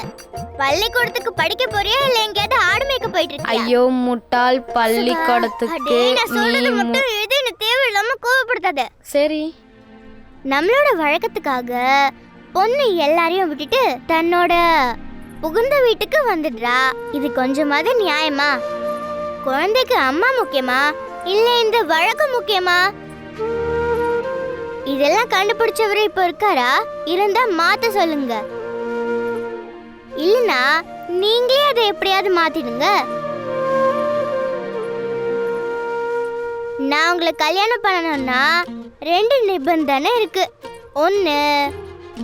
Speaker 2: பள்ளிக்கூடத்துக்கு படிக்க போறியா இல்ல எங்கேயாவது ஆடு மேய்க்க போயிட்டு இருக்கியா?
Speaker 10: ஐயோ முட்டாள், பள்ளிக்கூடத்துக்கு
Speaker 2: நான் சொல்றது மட்டும் எழுது. எனக்கு தேவையில்லாம கோவப்படுத்தாத.
Speaker 10: சரி.
Speaker 2: நம்மளோட வழக்கத்துக்காக பொண்ணு எல்லாரையும் விட்டுட்டு தன்னோட புகுந்த வீட்டுக்கு வந்துடுறா. இது கொஞ்சமாவது நியாயமா? குழந்தைக்கு அம்மா முக்கியமா இல்ல இந்த வழக்கம் முக்கியமா? இதெல்லாம் கண்டுபிடிச்சவரு இப்ப இருக்காரா? இருந்தா மாத்த சொல்லுங்க. இல்லனா நீங்களே அதை எப்படியாவது மாத்திடுங்க. நான் உங்களை கல்யாணம் பண்ணணும்னா 2 நிபந்தனை இருக்கு. ஒன்று,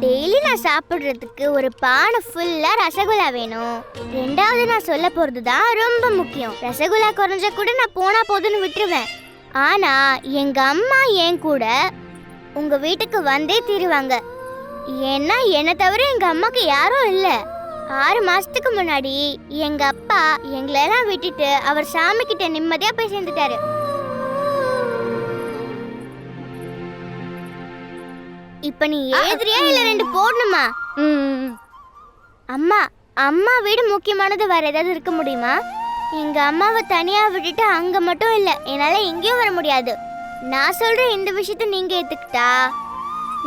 Speaker 2: டெய்லி நான் சாப்பிட்றதுக்கு ஒரு பானை ஃபுல்லா ரசகுல்லா வேணும். 2வது, நான் சொல்ல போறது தான் ரொம்ப முக்கியம். ரசகுல்லா குறைஞ்ச கூட நான் போனா போதுன்னு விட்டுருவேன். ஆனா எங்க அம்மா என் கூட உங்க வீட்டுக்கு வந்தே தீருவாங்க. ஏன்னா என்னை தவிர எங்க அம்மாக்கு யாரும் இல்ல. 6 மாசத்துக்கு முன்னாடி எங்க அப்பா எங்களெல்லாம் விட்டுட்டு அவர் சாமி கிட்ட நிம்மதியா போய் சேர்ந்துட்டாரு. இப்ப நீ எழுதுறியா இல்ல 2 போடணுமா? அம்மா அம்மா வீடு முக்கியமானது வேற ஏதாவது இருக்க முடியுமா? எங்க அம்மாவை தனியா விட்டுட்டு அங்க மட்டும் இல்ல என்னால எங்கேயும் வர முடியாது. நான் சொல்ற இந்த விஷயத்தை நீங்க ஏத்துக்கிட்டா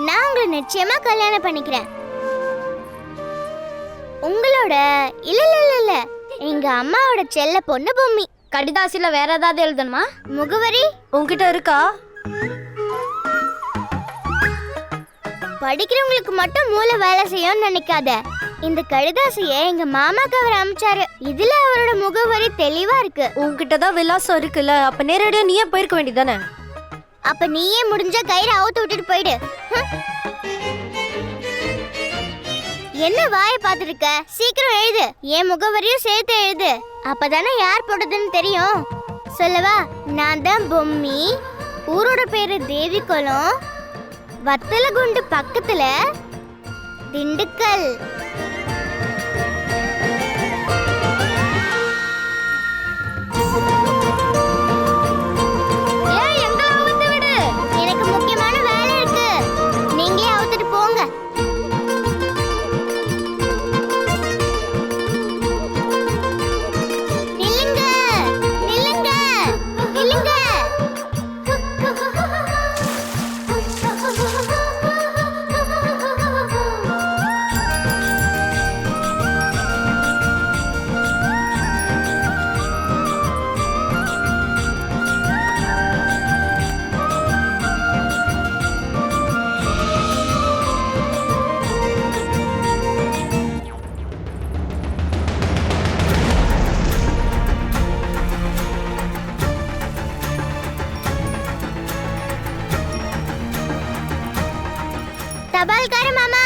Speaker 2: நான் உங்களை நிச்சயமா கல்யாணம் பண்ணிக்கிறேன். உங்களோட இல்ல இல்ல இல்ல இல்ல எங்க அம்மாவோட செல்ல பொண்ணு பூமி.
Speaker 10: கடிதாசில வேற ஏதாவது எழுதணுமா?
Speaker 2: முகவரி
Speaker 10: உன்கிட்ட இருக்கா?
Speaker 2: படிக்கிறவங்களுக்கு மட்டும் மூளை வேலை செய்யும்னு நினைக்காத. இந்த கடிதாசியை எங்க மாமாக்கு அவர் அமைச்சாரு. இதுல அவரோட முகவரி தெளிவா இருக்கு.
Speaker 10: உன்கிட்ட தான் விலாசம் இருக்குல்ல, அப்ப நேரடியா நீயே போயிருக்க வேண்டியதானே?
Speaker 2: அப்ப நீயே முடிஞ்ச கயிறு அவுத்து விட்டுட்டு போயிடு. என்ன வாயை பார்த்துட்டு இருக்க? சீக்கிரம் எழுது. என் முகவரியும் சேர்த்து எழுது. அப்பதானே யார் போட்டதுன்னு தெரியும். சொல்லவா? நான் தான் பொம்மி. ஊரோட பேரு தேவிக்குளம். வத்தலகுண்டு பக்கத்துல திண்டுக்கல்.
Speaker 10: ஏய் எங்க அவுத்து விடு.
Speaker 2: எனக்கு முக்கியமான வேலை இருக்கு. நீங்களே அவுத்துட்டு போங்க. நில்லுங்க நில்லுங்க நில்லுங்க. தபால்கார மாமா,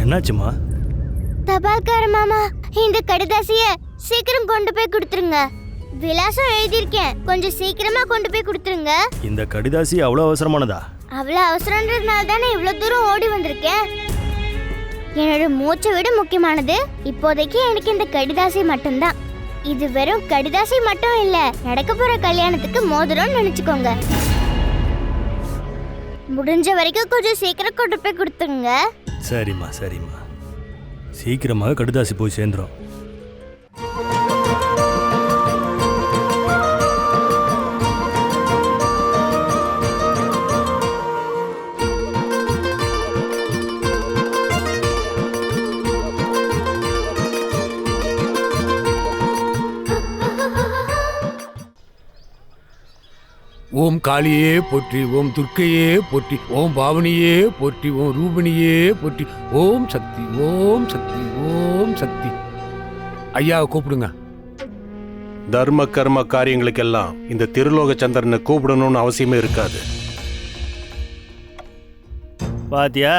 Speaker 5: என்னாச்சுமா?
Speaker 2: தபால்கார மாமா, இந்த கடிதாசிய சீக்கிரம் கொண்டு போய் கொடுத்துருங்க. விலாசம் எழுதியிருக்கேன், கொஞ்சம் சீக்கிரமா கொண்டு போய் கொடுத்துருங்க.
Speaker 5: இந்த கடிதாசி அவ்வளோ அவசரமானதா?
Speaker 2: அவ்வளோ அவசரன்றதுனால தானே இவ்வளோ தூரம் ஓடி வந்திருக்கேன். என்னோட மூச்சை விட முக்கியமானது இப்போதைக்கு எனக்கு இந்த கடிதாசி மட்டும்தான். இது வெறும் கடிதாசி மட்டும் இல்ல, நடக்க போற கல்யாணத்துக்கு மோதிரம்னு நினைச்சுக்கோங்க. முடிஞ்ச வரைக்கும் கொஞ்சம் சீக்கிரம் கொண்டு போய் கொடுத்துருங்க.
Speaker 5: சரிம்மா சரிம்மா, சீக்கிரமாக கடிதாசி போய் சேர்ந்துடும்.
Speaker 11: ஓம் காளியே போற்றி, ஓம் துர்க்கையே போற்றி, ஓம் பாவனியே போற்றி, ஓம் ரூபிணியே போற்றி, ஓம் சக்தி, ஓம் சக்தி, ஓம் சக்தி. ஐயாவை கூப்பிடுங்க.
Speaker 12: தர்ம கர்ம காரியங்களுக்கெல்லாம் இந்த திருலோக சந்திரனை கூப்பிடணும்னு அவசியமே இருக்காது.
Speaker 5: பாத்தியா,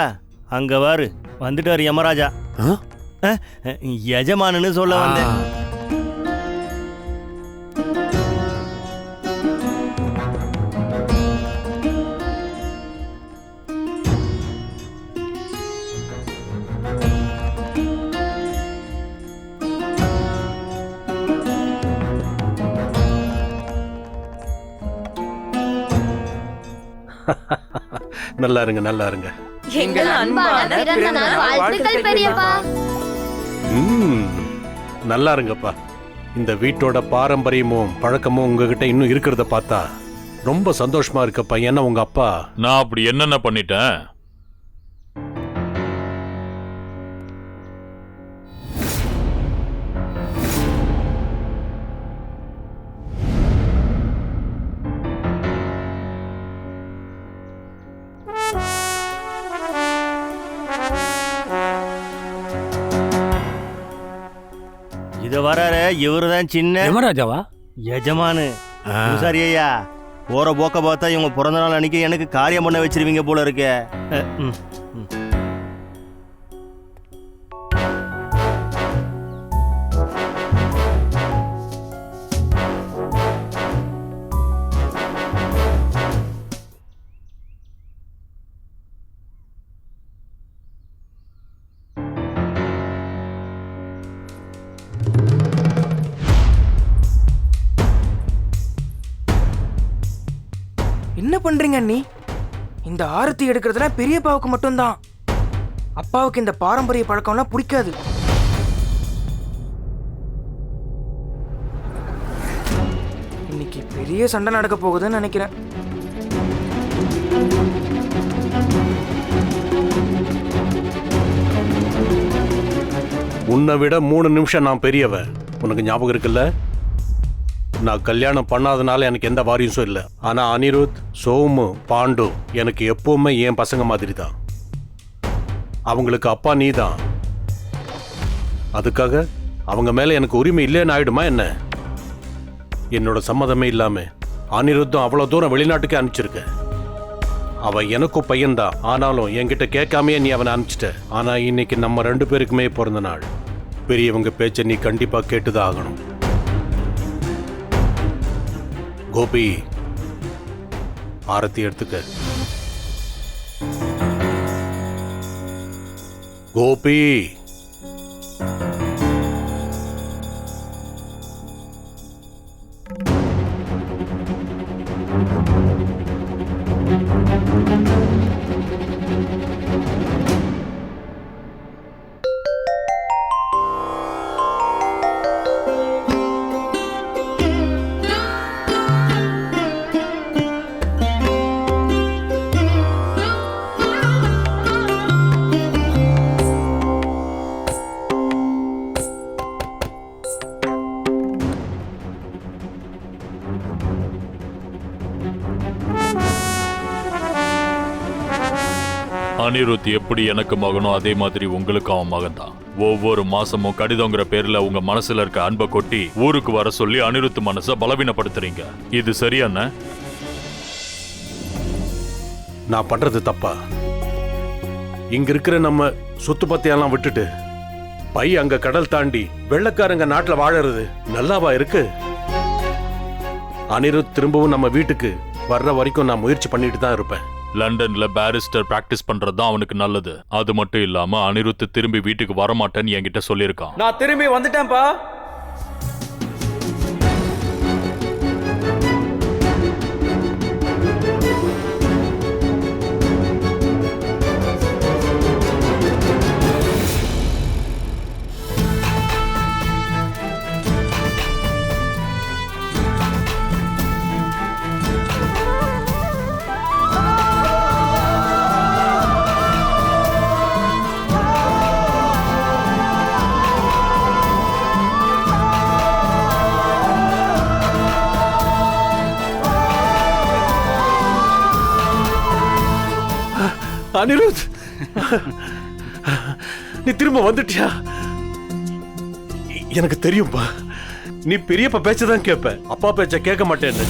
Speaker 5: அங்க வாரு வந்துட்டாரு யமராஜா. எஜமானன்னு சொல்ல வந்தேன்.
Speaker 12: நல்லா இருங்க, நல்லா இருங்க.
Speaker 9: எங்கள் அன்பான
Speaker 2: பிறந்த நாள் வாழ்த்துக்கள் பெரியப்பா.
Speaker 12: நல்லா இருங்கப்பா. இந்த வீட்டோட பாரம்பரியமும் பழக்கமும் உங்ககிட்ட இன்னும் இருக்கிறத பார்த்தா ரொம்ப சந்தோஷமா இருக்கப்பா. ஏன்னா உங்க அப்பா.
Speaker 13: நான் அப்படி என்னென்ன பண்ணிட்டேன்?
Speaker 5: இத வராரு இவருதான் சின்ன
Speaker 11: யமராஜாவா?
Speaker 5: எஜமானு. சரி ஐயா, போற போக்க பார்த்தா இவங்க பிறந்த நாள் அன்னைக்கு எனக்கு காரியம் பண்ண வச்சிருவீங்க போல இருக்கே.
Speaker 8: என்ன பண்றீங்க அண்ணி? இந்த ஆரத்தி எடுக்கிறதுனா பெரியப்பாவுக்கு மட்டும்தான். அப்பாவுக்கு இந்த பாரம்பரிய பழக்கம்லாம் பிடிக்காது. இன்னைக்கு பெரிய சண்டை நடக்க போகுதுன்னு நினைக்கிறேன்.
Speaker 12: உன்னை விட 3 நிமிஷம் நான் பெரியவன். உனக்கு ஞாபகம் இருக்குல்ல? நான் கல்யாணம் பண்ணாதனால எனக்கு எந்த வாரிசும் இல்லை. ஆனா அனிருத், சோமு, பாண்டு எனக்கு எப்பவுமே என் பசங்க மாதிரி தான். அவங்களுக்கு அப்பா நீ தான். அதுக்காக அவங்க மேல எனக்கு உரிமை இல்லைன்னு ஆயிடுமா என்ன? என்னோட சம்மதமே இல்லாம அனிருத்தும் அவ்வளவு தூரம் வெளிநாட்டுக்கு அனுப்பிச்சிருக்க. அவன் எனக்கும் பையன்தான். ஆனாலும் என்கிட்ட கேட்காமையே நீ அவனை அனுப்பிச்சிட்ட. ஆனா இன்னைக்கு நம்ம 2 பேருக்குமே பிறந்த நாள். பெரியவங்க பேச்ச நீ கண்டிப்பா கேட்டுதான் ஆகணும். கோபி, ஆரத்தி எடுத்துக்க. கோபி,
Speaker 13: அனிருத் எப்படி எனக்கு மகனோ அதே மாதிரி உங்களுக்கு அவன் மகன் தான். ஒவ்வொரு மாசமும் கடிதங்கிற பேர்ல உங்க மனசுல இருக்க அன்பை கொட்டி ஊருக்கு வர சொல்லி அனிருத் மனசை பலவீனப்படுத்துறீங்க. இது சரியான?
Speaker 12: நான் பண்றது தப்பா? இங்க இருக்கிற நம்ம சொத்து பத்தியெல்லாம் விட்டுட்டு பை அங்க கடல் தாண்டி வெள்ளக்காரங்க நாட்டுல வாழறது நல்லாவா இருக்கு? அனிருத் திரும்பவும் நம்ம வீட்டுக்கு வர்ற வரைக்கும் நான் முயற்சி பண்ணிட்டு தான் இருப்பேன்.
Speaker 13: லண்டன்ல பாரிஸ்டர் பிராக்டிஸ் பண்றதுதான் அவனுக்கு நல்லது. அது மட்டும் இல்லாம அனிருத் திரும்பி வீட்டுக்கு வரமாட்டேன்னு என்கிட்ட சொல்லியிருக்கான்.
Speaker 8: நான் திரும்பி வந்துட்டேன்ப்பா.
Speaker 12: அனிருத், நீ திரும்ப வந்துட்டியா? எனக்கு தெரியும்பா, நீ பெரியப்பா பேச்சதான் கேட்ப, அப்பா பேச்ச கேட்க மாட்டேன்னு.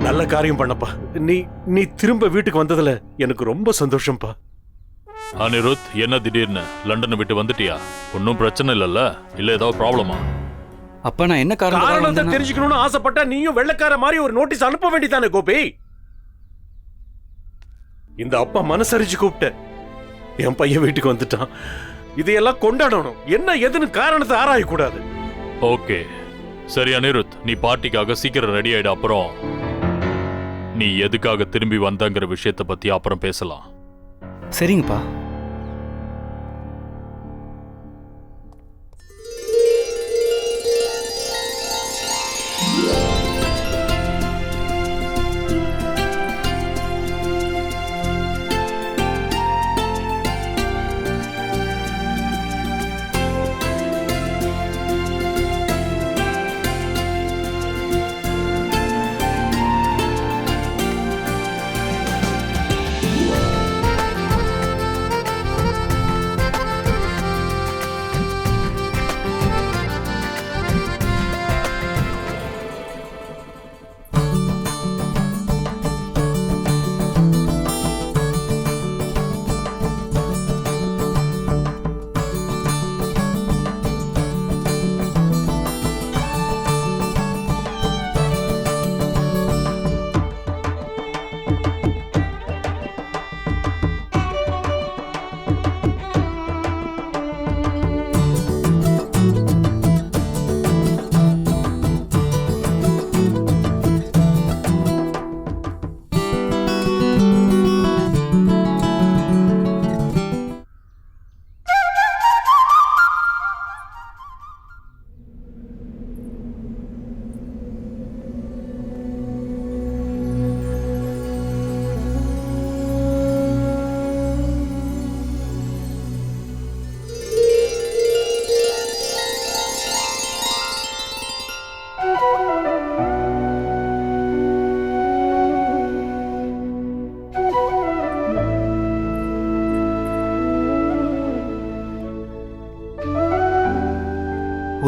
Speaker 12: நல்ல காரியம் பண்ணப்பா. நீ திரும்ப வீட்டுக்கு வந்ததுல எனக்கு ரொம்ப சந்தோஷம்ப்பா.
Speaker 13: அனிருத், என்ன திடீர்னு லண்டனை விட்டு வந்துட்டியா? ஒன்னும் பிரச்சனை இல்லல்ல? இல்ல ஏதாவது ப்ராப்ளமா?
Speaker 7: அப்பா நான் என்ன
Speaker 12: காரணத்தை தெரிஞ்சுக்கணும்னு ஆசைப்பட்டா நீயும் வெள்ளைக்கார மாதிரி ஒரு நோட்டீஸ் அனுப்ப வேண்டியதானே கோபி? இந்த அப்பா மனசரிச்சு கூப்பிட்ட, என் பையன் வீட்டுக்கு வந்துட்டான், இதையெல்லாம் கொண்டாடணும். என்ன எதுன்னு காரணத்தை ஆராய கூடாது.
Speaker 13: ஓகே சரி அனிருத், நீ பார்ட்டிக்காக சீக்கிரம் ரெடி ஆயிடு. அப்புறம் நீ எதுக்காக திரும்பி வந்தங்கிற விஷயத்தை பத்தி அப்புறம் பேசலாம்.
Speaker 7: சரிங்கப்பா.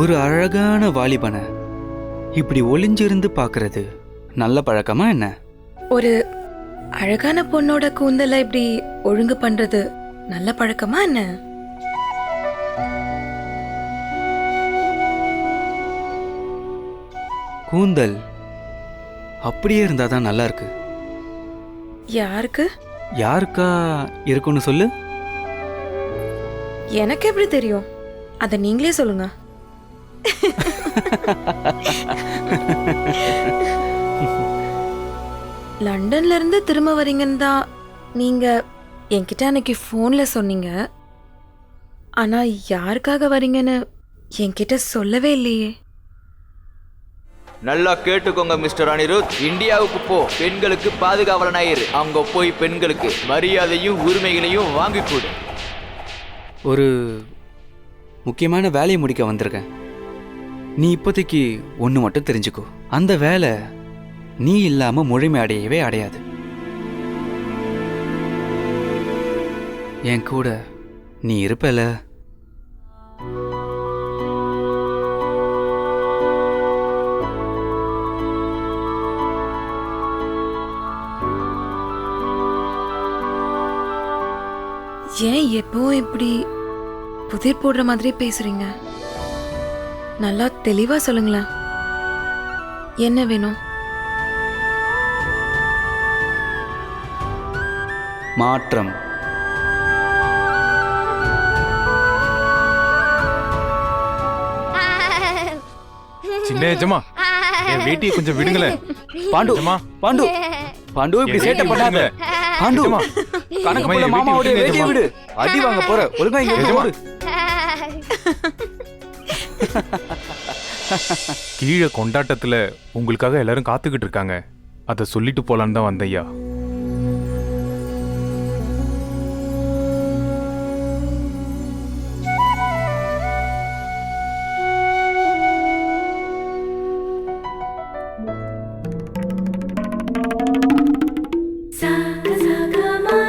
Speaker 7: ஒரு அழகான வாலிபனை இப்படி ஒளிஞ்சிருந்து பார்க்கறது நல்ல பழக்கமா என்ன?
Speaker 9: ஒரு அழகான பொண்ணோட கூந்தலை இப்படி ஒழுங்கு பண்றது நல்ல பழக்கமா என்ன?
Speaker 7: கூந்தல் அப்படியே இருந்தாதான் நல்லா இருக்கு.
Speaker 9: யாருக்கு?
Speaker 7: யாருக்கா இருக்குன்னு சொல்லு.
Speaker 9: எனக்கு எப்படி தெரியும்? அத நீங்களே சொல்லுங்க. லண்டன்ல இருந்து திரும்ப வரீங்கன்னு தான் நீங்க என்கிட்ட அன்னைக்கு போன்ல சொன்னீங்க. ஆனா யாருக்காக வரீங்கன்னு என்கிட்ட சொல்லவே இல்லையே.
Speaker 3: நல்லா கேட்டுக்கோங்க மிஸ்டர் அனிருத், இந்தியாவுக்கு போ, பெண்களுக்கு பாதுகாவலனாயிரு. அங்க போய் பெண்களுக்கு மரியாதையும் உரிமைகளையும் வாங்கி கொடு.
Speaker 7: ஒரு முக்கியமான வேலையை முடிக்க வந்திருக்கேன். நீ இப்போதைக்கு ஒன்று மட்டும் தெரிஞ்சுக்கோ, அந்த வேலை நீ இல்லாம முழுமை அடையவே அடையாது. என் கூட நீ இருப்பல.
Speaker 9: ஏன் எப்பவும் இப்படி புதிர் போடுற மாதிரி பேசுறீங்க? நல்லா தெளிவா சொல்லுங்களேன், என்ன வேணும்?
Speaker 7: மாற்றம்.
Speaker 14: சின்ன எஜமா, என் வேட்டியை கொஞ்சம் விடுங்களேன்.
Speaker 7: பாண்டு, பாண்டு, பாண்டு இப்படி சேட்டை பண்ணாத. பாண்டு, கணக்கு போல மாமாவோட வேட்டியை விடு. அடி வாங்க போற, ஒழுங்கா இங்க இருந்து ஓடு.
Speaker 14: கீழே கொண்டாட்டத்துல உங்களுக்காக எல்லாரும் காத்துக்கிட்டு இருக்காங்க, அதை சொல்லிட்டு போலான்னு தான் வந்தையா.
Speaker 15: Sa, sa, ga, ma.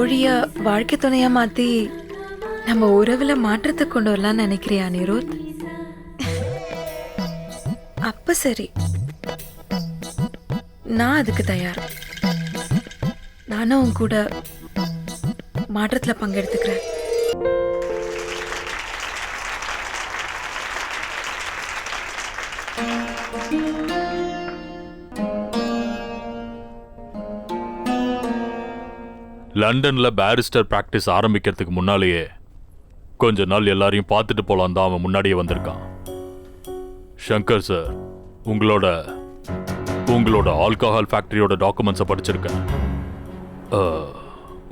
Speaker 9: தோழிய வாழ்க்கை துணையா மாத்தி நம்ம உறவுல மாற்றத்தை கொண்டு வரலாம்னு நினைக்கிறியா அனிருத்? அப்ப சரி, நான் அதுக்கு தயார். நானும் உன் கூட மாற்றத்துல பங்கெடுத்துக்கிறேன்.
Speaker 13: லண்டன்ல பேரிஸ்டர் பிராக்டிஸ் ஆரம்பிக்கிறதுக்கு முன்னாலேயே கொஞ்ச நாள் எல்லாரையும் பார்த்துட்டு போலாம் தான் அவன் முன்னாடியே வந்திருக்கான். சங்கர் சார், உங்களோட ஆல்கஹால் ஃபேக்டரியோட டாக்குமெண்ட்ஸை படிச்சிருக்கேன்.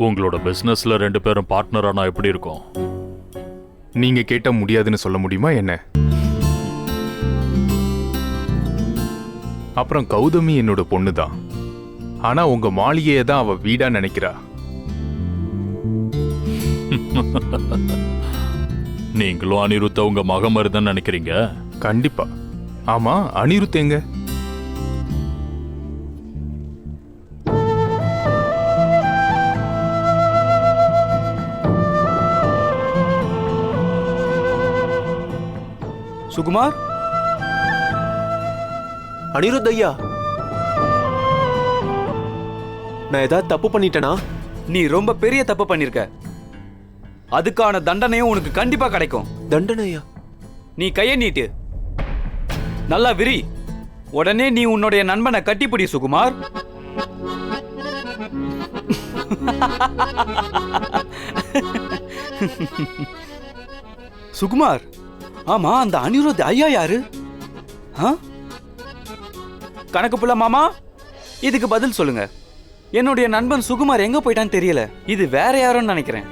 Speaker 13: உங்களோட பிஸ்னஸ்ல 2 பேரும் பார்ட்னரானா எப்படி இருக்கும்?
Speaker 14: நீங்க கேட்ட முடியாதுன்னு சொல்ல முடியுமா என்ன? அப்புறம் கௌதமி என்னோட பொண்ணு தான். ஆனா உங்க மாளிகையை தான் அவ வீடா நினைக்கிறா.
Speaker 13: நீங்களும் அனிருத்த உங்க மகமருதான் நினைக்கிறீங்க?
Speaker 14: கண்டிப்பா. ஆமா, அனிருத் எங்க?
Speaker 7: சுகுமார்,
Speaker 6: அனிருத் ஐயா, நான் ஏதாவது தப்பு பண்ணிட்டேனா?
Speaker 7: நீ ரொம்ப பெரிய தப்பு பண்ணிருக்க. அதுக்கான தண்டனையும் உனக்கு கண்டிப்பா கிடைக்கும்.
Speaker 6: தண்டனையா?
Speaker 7: நீ கையை நீட்டு, நல்லா விரி. உடனே நீ உன்னுடைய நண்பனை கட்டிப்பிடி சுகுமார். சுகுமார், ஆமா அந்த அனிருத் ஐயா யாரு? கணக்கு புள்ள மாமா, இதுக்கு பதில் சொல்லுங்க. என்னுடைய நண்பன் சுகுமார் எங்க போயிட்டான்னு தெரியல. இது வேற யாரோன்னு நினைக்கிறேன்.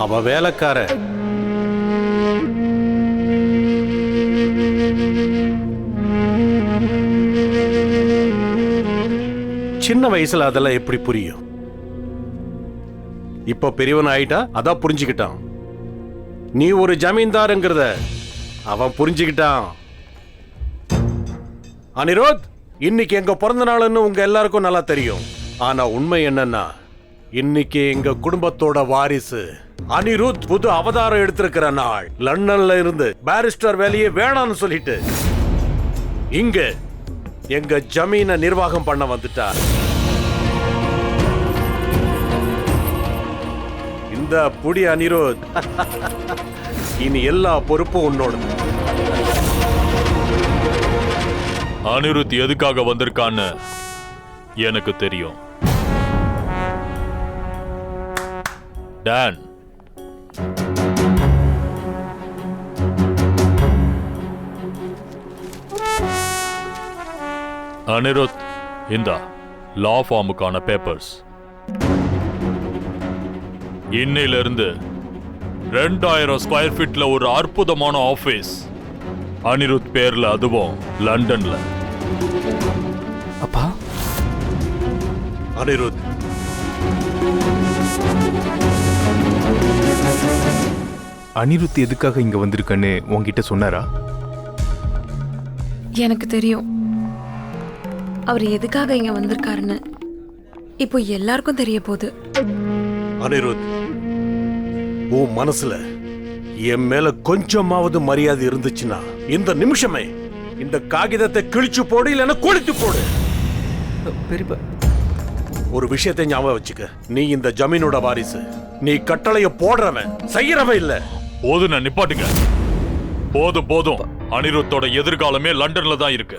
Speaker 12: அவ வேலைக்கார. சின்ன வயசுல அதெல்லாம் எப்படி புரியும்? இப்ப பெரியவன் ஆயிட்டா அதான் புரிஞ்சுக்கிட்டான். நீ ஒரு ஜமீன்தாருங்கிறத அவன் புரிஞ்சுக்கிட்டான். அனிருத், இன்னைக்கு எங்க பிறந்த நாள்னு உங்க எல்லாருக்கும் நல்லா தெரியும். ஆனா உண்மை என்னன்னா, இன்னைக்கு எங்க குடும்பத்தோட வாரிசு அனிருத் புது அவதாரம் எடுத்திருக்கிற நாள். லண்டன்ல இருந்து பாரிஸ்டர் வேலையே வேணாம்னு சொல்லிட்டு இங்க எங்க ஜமீனை நிர்வாகம் பண்ண வந்துட்டார். இந்த புடி அனிருத், இனி எல்லா பொறுப்பும் உன்னோட.
Speaker 13: அனிருத் எதுக்காக வந்திருக்கான்னு எனக்கு தெரியும். டான், அனிருத், இந்த லா ஃபார்முக்கான பேப்பர்ஸ். இன்னையிலிருந்து 2000 ஸ்கொயர் ஃபீட்ல ஒரு அற்புதமான ஆபீஸ் அனிருத் பேர்ல, அதுவும் லண்டன்ல.
Speaker 7: அப்பா,
Speaker 12: அனிருத்,
Speaker 14: அனிருத் எதுக்காக இங்க வந்திருக்கன்னு உன்கிட்ட சொன்னாரா?
Speaker 9: எனக்கு தெரியும் அவர் எதுக்காக இங்க வந்திருக்காருன்னு. இப்போ எல்லாருக்கும் தெரிய போகுது.
Speaker 12: அனிருத், உன் மனசுல என் மேல கொஞ்சமாவது மரியாதை இருந்துச்சுன்னா இந்த நிமிஷமே இந்த காகிதத்தை கிழிச்சு போடு, இல்லைன்னா கொளுத்து போடு.
Speaker 7: பெரியப்பா,
Speaker 12: ஒரு விஷயத்தை ஞாபகம் வச்சுக்க. நீ இந்த ஜமீனோட வாரிசு. நீ கட்டளைய போடுறவன், செய்யறவன் இல்ல.
Speaker 13: போதும், நிப்பாட்டுங்க. போதும் போதும். அனிருத்தோட எதிர்காலமே லண்டன்ல தான் இருக்கு.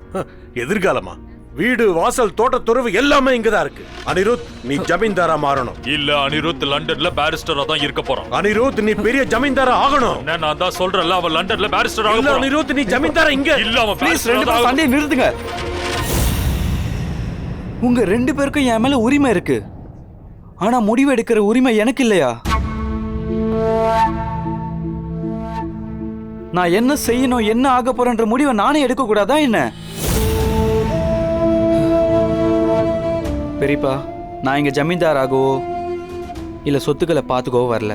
Speaker 12: எதிர்காலமா? வீடு, வாசல், தோட்ட, துறவு எல்லாமே இங்கதான் இருக்கு. அனிருத், நீ ஜமீன்தாரா மாறணும்.
Speaker 13: இல்ல, அனிருத் லண்டன்ல பாரிஸ்டரா தான் இருக்க போறான்.
Speaker 12: அனிருத், நீ பெரிய ஜமீன்தாரா ஆகணும்.
Speaker 13: நான் தான் சொல்றேன்ல, அவன் லண்டன்ல பாரிஸ்டர் ஆக
Speaker 12: இல்ல
Speaker 13: போறான்.
Speaker 12: அனிருத், நீ ஜமீன்தாரா இங்க.
Speaker 13: இல்ல, அவன்
Speaker 7: ப்ளீஸ் ரெண்டு பேரும் சண்டையை நிறுத்துங்க. உங்க 2 பேருக்கும் என் மேல உரிமை இருக்கு. ஆனா முடிவு எடுக்கிற உரிமை எனக்கு இல்லையா? நான் என்ன செய்யணும், என்ன ஆக போறேன்ற முடிவை நானே எடுக்க கூடாதா என்ன? பெரியப்பா, நான் இங்க ஜமீன்தார் ஆகவோ இல்ல சொத்துக்களை பார்த்துக்கவோ வரல.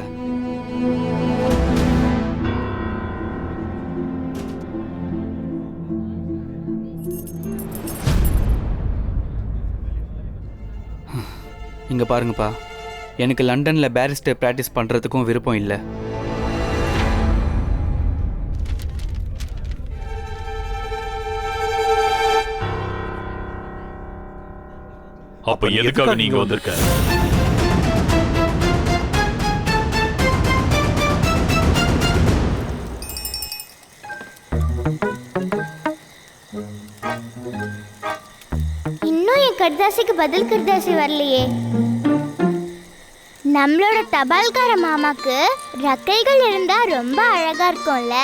Speaker 7: இங்க பாருங்கப்பா, எனக்கு லண்டன்ல பேரிஸ்டர் பிராக்டிஸ் பண்றதுக்கும் விருப்பம் இல்லை.
Speaker 13: அப்ப எதுக்காக நீங்க வந்திருக்க?
Speaker 2: இன்னும் என் கடிதாசிக்கு பதில் கடிதாசி வரலையே. நம்மளோட தபால்கார மாமாக்கு ரெக்கைகள் இருந்தா ரொம்ப அழகா இருக்கும்ல.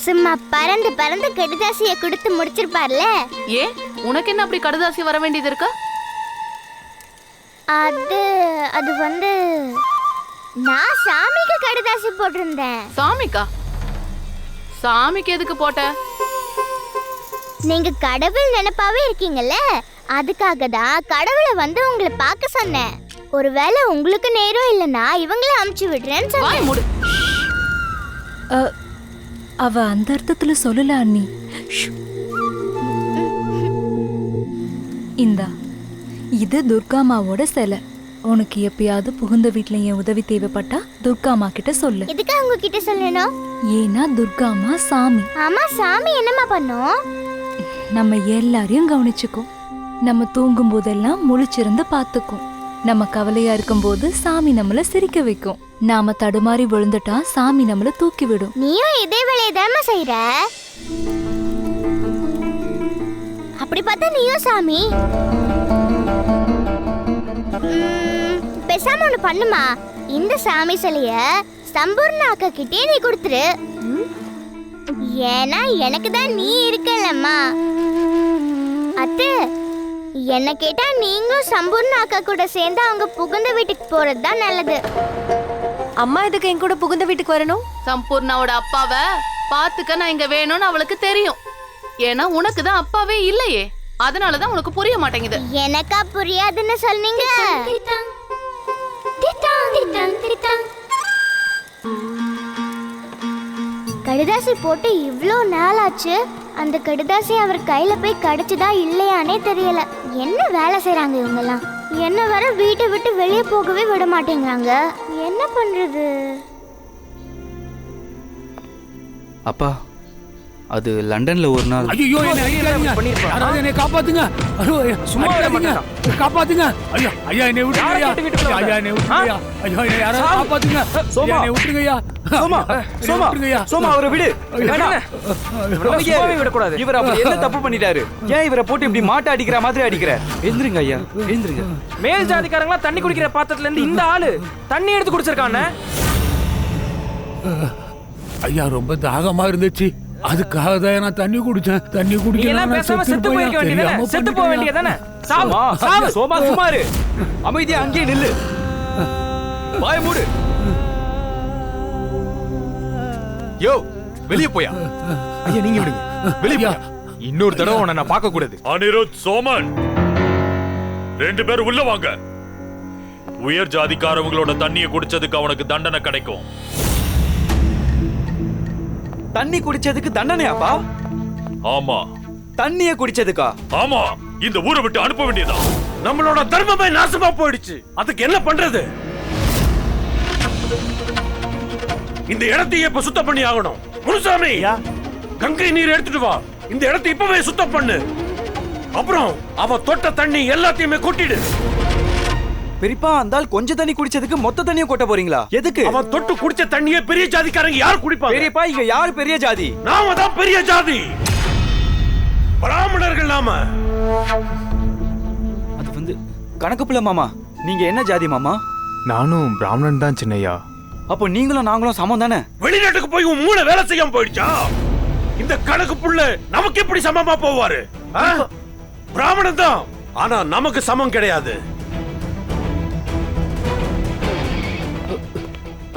Speaker 2: சும்மா பறந்து பறந்து கடிதாசியை கொடுத்து முடிச்சிருப்பார்ல.
Speaker 4: ஏன் உனக்கு என்ன அப்படி கடுதாசி வர வேண்டியது இருக்கு?
Speaker 2: அது வந்து நான் சாமிக்கு கடிதாசி போட்டிருந்தேன்.
Speaker 4: சாமிக்கா? சாமிக்கு எதுக்கு போட்ட?
Speaker 2: நீங்க கடவுள் நினைப்பாவே இருக்கீங்கல்ல, அதுக்காக தான் கடவுளை வந்து உங்களை பார்க்க சொன்னேன். ஒருவேளை உங்களுக்கு நேரம் இல்லைன்னா இவங்களே அமுச்சு விடுறேன்னு சொன்னேன்.
Speaker 1: அவ அந்த அர்த்தத்துல சொல்லல அண்ணி. இந்தா, இது துர்காமாவோட சிலை. உனக்கு எப்பயாவது புகுந்த வீட்டுல என் உதவி தேவைப்பட்டா துர்காமா கிட்ட சொல்லு.
Speaker 2: எதுக்கு அவங்க கிட்ட சொல்லணும்?
Speaker 1: ஏன்னா துர்காமா சாமி.
Speaker 2: ஆமா, சாமி என்னமா பண்ணும்?
Speaker 1: நம்ம எல்லாரையும் கவனிச்சுக்கும். நம்ம தூங்கும் போதெல்லாம் முழிச்சிருந்து பார்த்துக்கும். நம்ம கவலையா இருக்கும் போது சாமி நம்மள சிரிக்க வைக்கும். நாம தடுமாறி விழுந்துட்டா சாமி நம்மள தூக்கி விடும்.
Speaker 2: நீயும் இதே வேலையை தானே செய்யற? அப்படி பார்த்தா நீயும் சாமி. பேசாம ஒண்ணு பண்ணுமா, இந்த சாமி சிலைய சம்பூர்ண அக்கா கிட்டே நீ கொடுத்துரு. ஏன்னா எனக்கு தான் நீ இருக்கலம்மா. அத்தை, என்ன கேட்டா நீங்களும் சம்பூர்ண அக்கா கூட சேர்ந்து அவங்க புகுந்த வீட்டுக்கு போறது தான் நல்லது.
Speaker 1: அம்மா எதுக்கு என் கூட புகுந்த வீட்டுக்கு வரணும்?
Speaker 4: சம்பூர்ணாவோட அப்பாவை பாத்துக்க நான் இங்க வேணும்னு அவளுக்கு தெரியும். ஏன்னா உனக்கு தான் அப்பாவே இல்லையே, அதனாலதான் உனக்கு புரிய மாட்டேங்குது.
Speaker 2: எனக்கா புரியாதுன்னு சொன்னீங்க? கடிதாசி போட்டு இவ்ளோ நாள் ஆச்சு. அந்த கடிதாசி அவர் கையில போய் கிடைச்சதா இல்லையானே தெரியல. என்ன வேலை செய்றாங்க இவங்கெல்லாம்? என்ன வர வீட்டை விட்டு வெளியே போகவே விட மாட்டேங்கிறாங்க. என்ன பண்றது?
Speaker 7: அப்பா, அது லண்டன்ல ஒரு நாள்.
Speaker 11: ஐயோ, என்னை காப்பாத்துங்க. சும்மா காப்பாத்துங்க. ஐயா, ஐயா, என்னை விட்டுருங்க. ஐயா, என்னை விட்டுருங்க. ஐயா, என்னை யாராவது காப்பாத்துங்க. ஐயா, என்னை விட்டுருங்கய்யா.
Speaker 7: சோமா, அவரை விடு.
Speaker 8: விடக்கூடாது.
Speaker 7: இவர் அப்படி என்ன தப்பு பண்ணிட்டாரு? ஏன் இவரை போட்டு இப்படி மாட்ட அடிக்கிற மாதிரி அடிக்கிற? எழுந்திருங்க ஐயா, எழுந்திருங்க.
Speaker 8: மேல் ஜாதிக்காரங்களா தண்ணி குடிக்கிற பாத்திரத்துல இருந்து இந்த ஆளு தண்ணி எடுத்து குடிச்சிருக்கானே.
Speaker 11: ஐயா, ரொம்ப தாகமா இருந்துச்சு, அதுக்காக தான் நான் தண்ணி குடிச்சேன். தண்ணி குடிக்கலாம்
Speaker 8: செத்து போயிருக்க வேண்டியதானே, செத்து போக வேண்டியதானே.
Speaker 7: சோமா, சுமாரு அமைதியா அங்கேயே நில்லு. வாய மூடு.
Speaker 14: யோ, வெளிய போயா. ஐயா, நீங்க விடுங்க. வெளிய போயா. இன்னொரு தடவை உன்னை நான் பார்க்க கூடாது.
Speaker 13: அனிருத், சோமன், 2 பேரும் உள்ள வாங்க. உயர் ஜாதிக்காரவங்களோட தண்ணியை குடிச்சதுக்கு அவனுக்கு தண்டனை கிடைக்கும்.
Speaker 7: தண்ணி குடிச்சதுக்கு தண்டனையாப்பா?
Speaker 13: ஆமா.
Speaker 7: தண்ணியை குடிச்சதுக்கா?
Speaker 13: ஆமா. இந்த ஊரை விட்டு அனுப்ப வேண்டியதா?
Speaker 12: நம்மளோட தர்மமே நாசமா போயிடுச்சு. அதுக்கு என்ன பண்றது? இந்த இடத்தையே இப்ப சுத்தம் பண்ணி ஆகணும். முனுசாமி, கங்கை நீர் எடுத்துட்டு வா. இந்த இடத்தை இப்பவே சுத்தம் பண்ணு. அப்புறம் அவ தொட்ட தண்ணி எல்லாத்தையுமே கொட்டிடு.
Speaker 7: பெரியப்பா, அந்தால் கொஞ்சம் தண்ணி குடிச்சதுக்கு மொத்த தண்ணியை கொட்ட போறீங்களா? எதுக்கு?
Speaker 12: அவன் தொட்டு குடிச்ச தண்ணியே பெரிய ஜாதிக்காரங்க யார் குடிப்பாங்க?
Speaker 7: பெரியப்பா, இங்க யாரு பெரிய ஜாதி?
Speaker 12: நாம தான் பெரிய ஜாதி. பிராமணர்கள் நாம.
Speaker 7: அது வந்து கணக்கு பிள்ளை மாமா. நீங்க என்ன ஜாதி மாமா?
Speaker 14: நானும் பிராமணன் தான் சின்னையா.
Speaker 7: அப்போ நீங்களும் நாங்களும் சமம் தானே?
Speaker 12: வெளிநாட்டுக்கு போய் உன் மூளை வேலை செய்யாம போயிடுச்சா? இந்த கணக்கு புள்ள நமக்கு எப்படி சமமா போவாரு? பிராமணன் தான், ஆனா நமக்கு சமம் கிடையாது.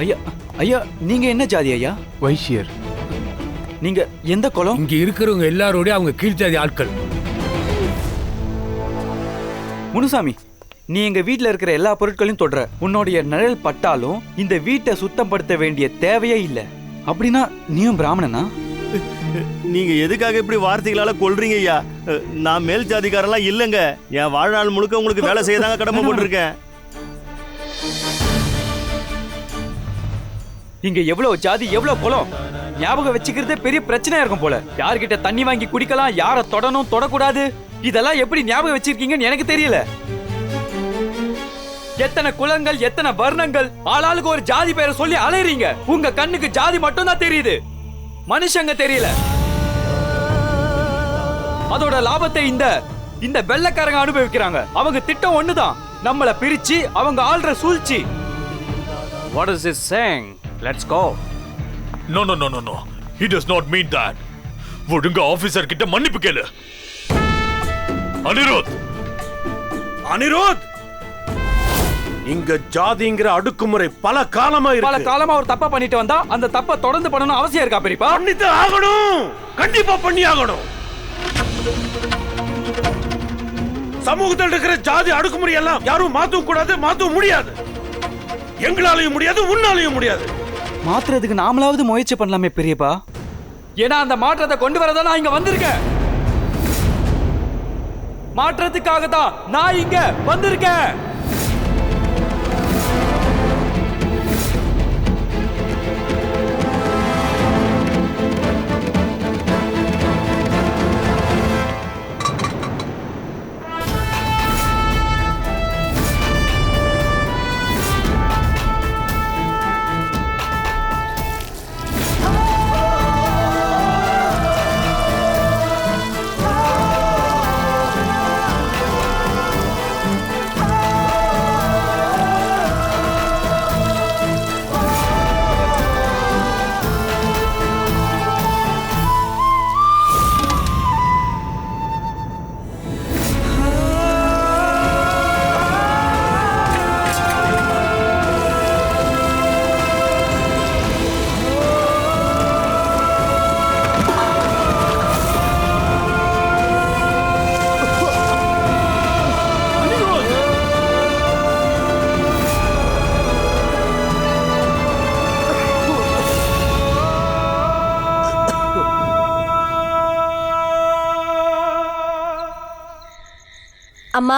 Speaker 7: ஐயா, ஐயா, நீங்க என்ன ஜாதி ஐயா?
Speaker 14: வைஷ்யர்.
Speaker 7: நீங்க எந்த குலம்?
Speaker 11: இங்க இருக்கிறவங்க எல்லாரோட அவங்க கீழ்ஜாதி ஆட்கள்.
Speaker 7: முனுசாமி, நீ எங்க வீட்டுல இருக்கிற எல்லா பொருட்களையும் தொடுற. உன்னுடைய நிழல் பட்டாலும் இந்த வீட்டை சுத்தப்படுத்த வேண்டிய தேவையே இல்ல. அப்படின்னா நீயும் பிராமணனா?
Speaker 5: நீங்க எதுக்காக இப்படி வார்த்தைகளால கொல்றீங்க ஐயா? நான் மேல் ஜாதிக்காரெல்லாம் இல்லைங்க. என் வாழ்நாள் முழுக்க உங்களுக்கு வேலை செய்யதாங்க கடமை போட்டிருக்கேன்.
Speaker 7: இங்க எவ்வளவு ஜாதி எவ்வளவு குலம் ஞாபகம் வச்சுக்கிறதே பெரிய பிரச்சனையா இருக்கும் போல. யார்கிட்ட தண்ணி வாங்கி குடிக்கலாம், யாரை தொடணும் தொடக்கூடாது, இதெல்லாம் எப்படி ஞாபகம் வச்சிருக்கீங்கன்னு எனக்கு தெரியல. எத்தனை குலங்கள், எத்தனை வர்ணங்கள், ஆளாளுக்கு ஒரு ஜாதி பேரை சொல்லி அலையறீங்க. உங்க கண்ணுக்கு ஜாதி மட்டும் தான் தெரியுது, மனுஷங்க தெரியல. அதோட லாபத்தை இந்த வெள்ளைக்காரங்க அனுபவிக்கிறாங்க. அவங்க திட்டம் ஒண்ணுதான், நம்மள பிரிச்சு அவங்க ஆள்ற சூழ்ச்சி.
Speaker 15: What is this saying? Let's go.
Speaker 13: No. He does not mean that. ஒழுங்க ஆபீசர் கிட்ட மன்னிப்பு கேளு.
Speaker 12: அனிருத், இங்க ஜாதிங்கிற அடுக்குமுறை பல காலமா
Speaker 7: ஒரு தப்பா பண்ணிட்டு வந்தா அந்த தப்ப தொடர்ந்து பண்ணணும் அவசியம் இருக்கா பெரியப்பா?
Speaker 12: பண்ணிட்டு ஆகணும், கண்டிப்பா பண்ணி ஆகணும். சமூகத்தில் இருக்கிற ஜாதி அடுக்குமுறை எல்லாம் யாரும் மாத்தவும் கூடாது, மாத்தவும் முடியாது. எங்களாலையும் முடியாது, உன்னாலையும் முடியாது.
Speaker 7: மாத்துறதுக்கு நாமளாவது முயற்சி பண்ணலாமே பெரியப்பா. ஏன்னா அந்த மாற்றத்தை கொண்டு வரதான் நான் இங்க வந்திருக்கேன். மாற்றத்துக்காக தான் நான் இங்க வந்திருக்கேன்.
Speaker 1: அம்மா,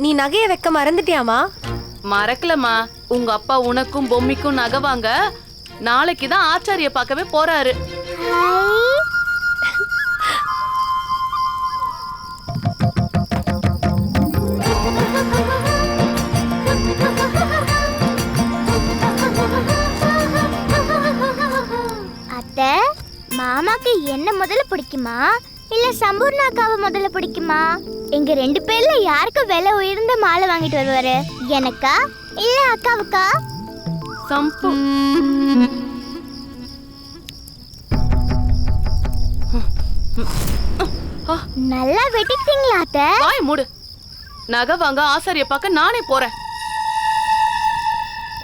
Speaker 1: நீ நகையை வைக்க மறந்துட்டியாமா?
Speaker 4: மறக்கலம்மா. உங்க அப்பா உனக்கும் பொம்மிக்கும் நகை வாங்க நாளைக்கு தான் ஆச்சாரிய பார்க்கவே போறாரு.
Speaker 2: அத்தை, மாமாக்கு என்ன முதல்ல பிடிக்குமா இல்ல சம்பூர்ணாக்காவை முதல்ல பிடிக்குமா? எங்க ரெண்டு பேர்ல யாருக்கு விலை உயர்ந்த மாலை வாங்கிட்டு வருவாரு? எனக்கா இல்ல அக்காவுக்கா?
Speaker 4: சம்பு.
Speaker 2: நல்லா வெட்டிட்டீங்களா அத்தை?
Speaker 4: வாய் மூடு. நகை வாங்க ஆசாரிய பார்க்க நானே போறேன்.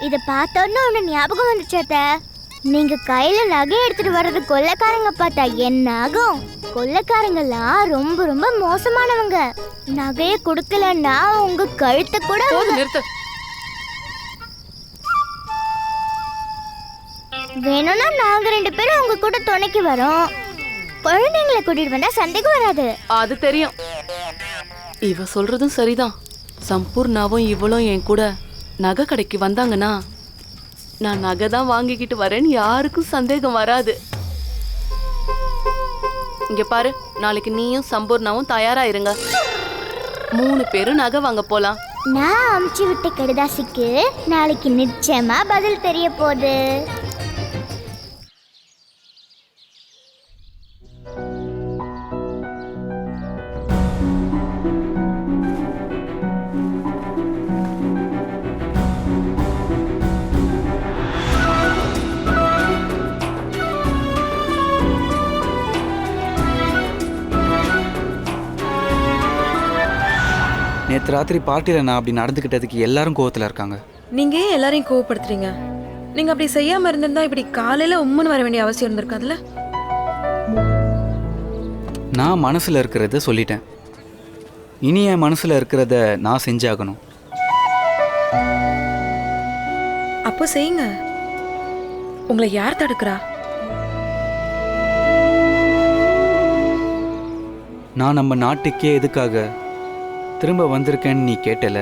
Speaker 2: இத பார்த்தோன்னு ஒண்ணு ஞாபகம் வந்துச்சு அத்தை. நீங்க கையில நகை எடுத்துட்டு வர்றது கொள்ளைக்காரங்க பார்த்தா என்ன ஆகும்? கொள்ளைக்காரங்கெல்லாம் ரொம்ப ரொம்ப மோசமானவங்க. நகைய கொடுக்கலன்னா உங்க கழுத்தை கூட
Speaker 4: நிறுத்து.
Speaker 2: வேணும்னா நாங்க ரெண்டு பேரும் உங்க கூட துணைக்கு வரோம். குழந்தைங்களை கூட்டிட்டு வந்தா சந்தேகம் வராது.
Speaker 4: அது தெரியும். இவ சொல்றதும் சரிதான். சம்பூர்ணாவும் இவளும் என் கூட நகை கடைக்கு வந்தாங்கன்னா நான் நகை தான் வாங்கிக்கிட்டு வரேன்னு யாருக்கும் சந்தேகம் வராது. இங்க பாரு, நாளைக்கு நீயும் சம்பூர்ணாவும் தயாரா இருங்க. 3 பேரும் நகை வாங்க போலாம்.
Speaker 2: நான் அமுச்சு விட்ட கடிதாசிக்கு நாளைக்கு நிச்சயமா பதில் தெரிய போகுது.
Speaker 7: நேற்று ராத்திரி பார்ட்டியில் நான் அப்படி நடந்துக்கிட்டதுக்கு எல்லாரும் கோவத்தில் இருக்காங்க.
Speaker 9: நீங்க ஏன் எல்லாரையும் கோவப்படுத்துறீங்க? நீங்க அப்படி செய்யாம இருந்திருந்தா இப்படி காலையில உம்முன்னு வர வேண்டிய அவசியம் இருந்திருக்காதுல்ல?
Speaker 7: நான் மனசில் இருக்கிறத சொல்லிட்டேன். இனி என் மனசில் இருக்கிறத நான் செஞ்சாகணும்.
Speaker 9: அப்போ செய்யுங்க. உங்களை யார் தடுக்கிறா?
Speaker 7: நான் நம்ம நாட்டுக்கே எதுக்காக திரும்ப வந்திருக்கேன்னு நீ கேட்டல.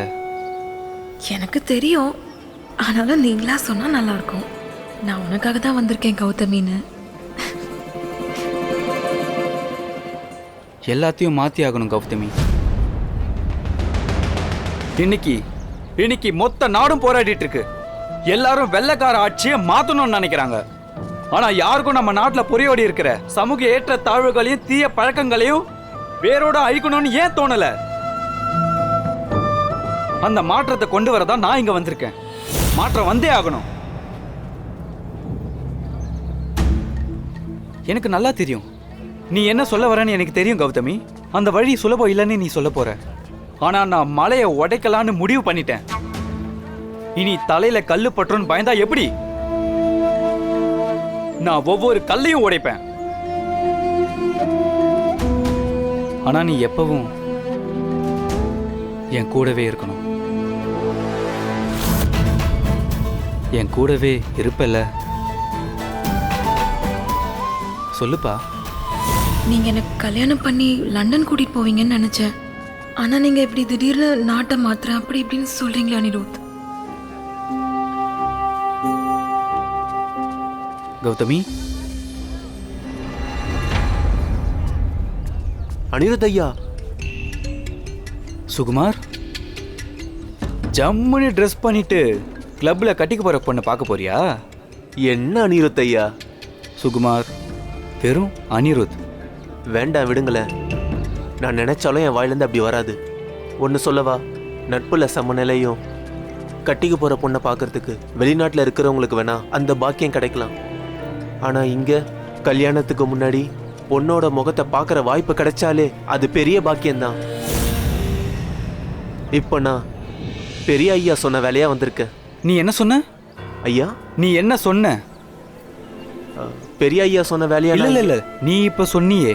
Speaker 9: எனக்கு தெரியும், ஆனாலும் நீங்களா சொன்னா நல்லா இருக்கும். நான் உனக்காக தான் வந்திருக்கேன் கௌதமின்னு.
Speaker 7: எல்லாத்தையும் மாத்தி ஆகணும் கௌதமி. இன்னைக்கு மொத்த நாடும் போராடிட்டு இருக்கு. எல்லாரும் வெள்ளைக்கார ஆட்சியை மாத்தணும்னு நினைக்கிறாங்க. ஆனா யாருக்கும் நம்ம நாட்டுல புரியோடி இருக்கிற சமூக ஏற்ற தாழ்வுகளையும் தீய பழக்கங்களையும் வேரோட அழிக்கணும்னு ஏன் தோணல? அந்த மாற்றத்தை கொண்டு வரதான் நான் இங்க வந்திருக்கேன். மாற்றம் வந்தே ஆகணும். எனக்கு நல்லா தெரியும் நீ என்ன சொல்ல வரேன்னு எனக்கு தெரியும் கௌதமி. அந்த வழி சுலபம் இல்லைன்னு நீ சொல்ல போற. ஆனா நான் மலையை உடைக்கலான்னு முடிவு பண்ணிட்டேன். இனி தலையில கல்லு பட்டுன்னு பயந்தா எப்படி? நான் ஒவ்வொரு கல்லையும் உடைப்பேன். ஆனா நீ எப்பவும் என் கூடவே இருக்கணும். என் கூடவே இருப்பல்ல? சொல்லுப்பா.
Speaker 9: நீங்க எனக்கு கல்யாணம் பண்ணி லண்டன் கூட்டிட்டு போவீங்கன்னு நினைச்சேன். ஆனா நீங்க இப்படி திடீர்னு நாட்டை மாத்திர அப்படி இப்படின்னு சொல்றீங்களா அனிருத்?
Speaker 7: கௌதமி,
Speaker 6: அனிருத் ஐயா.
Speaker 7: சுகுமார், ஜம்முன்னு ட்ரெஸ் பண்ணிட்டு கிளப்ல கட்டிக்க போற பொண்ணை பார்க்க போறியா?
Speaker 6: என்ன அனிருத் ஐயா?
Speaker 7: சுகுமார், வெறும் அனிருத்.
Speaker 6: வேண்டாம், விடுங்களேன். நான் நினைச்சாலும் என் வாயிலேருந்து அப்படி வராது. ஒன்று சொல்லவா, நட்புல சமநிலையும் கட்டிக்க போகிற பொண்ணை பார்க்கறதுக்கு வெளிநாட்டில் இருக்கிறவங்களுக்கு வேணா அந்த பாக்கியம் கிடைக்கலாம். ஆனால் இங்கே கல்யாணத்துக்கு முன்னாடி பொண்ணோட முகத்தை பார்க்குற வாய்ப்பு கிடைச்சாலே அது பெரிய பாக்கியம்தான். இப்போ நான் பெரிய ஐயா சொன்ன வேலையாக வந்திருக்கேன்.
Speaker 7: நீ என்ன சொன்ன
Speaker 6: ஐயா?
Speaker 7: நீ என்ன சொன்ன?
Speaker 6: பெரிய ஐயா சொன்ன வேலையா?
Speaker 7: இல்ல, நீ இப்ப சொன்னியே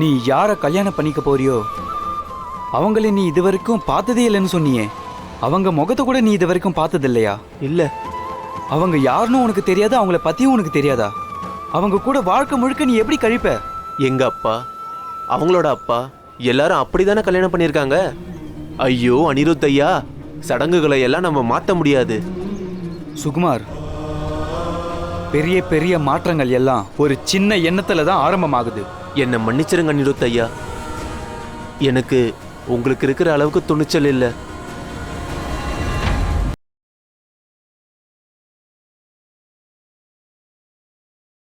Speaker 7: நீ யார கல்யாணம் பண்ணிக்க போறியோ அவங்கள நீ இது வரைக்கும் பார்த்ததே இல்லைன்னு சொன்னியே. அவங்க முகத்தை கூட நீ இது வரைக்கும் பார்த்தது இல்லையா?
Speaker 6: இல்ல.
Speaker 7: அவங்க யாருன்னு உனக்கு தெரியாது, அவங்கள பத்தியும் உனக்கு தெரியாதா? அவங்க கூட வாழ்க்கை முழுக்க நீ எப்படி கழிப்ப?
Speaker 6: எங்க அப்பா, அவங்களோட அப்பா எல்லாரும் அப்படிதானே கல்யாணம் பண்ணியிருக்காங்க. ஐயோ அனிருத் ஐயா, சடங்குகளை எல்லாம் நம்ம மாற்ற முடியாது.
Speaker 7: சுகுமார், பெரிய பெரிய மாற்றங்கள் எல்லாம் ஒரு சின்ன எண்ணத்துல தான் ஆரம்பமாகுது.
Speaker 6: என்னை மன்னிச்சிருங்க அனிருத் ஐயா. எனக்கு உங்களுக்கு இருக்கிற அளவுக்கு துணிச்சல் இல்லை.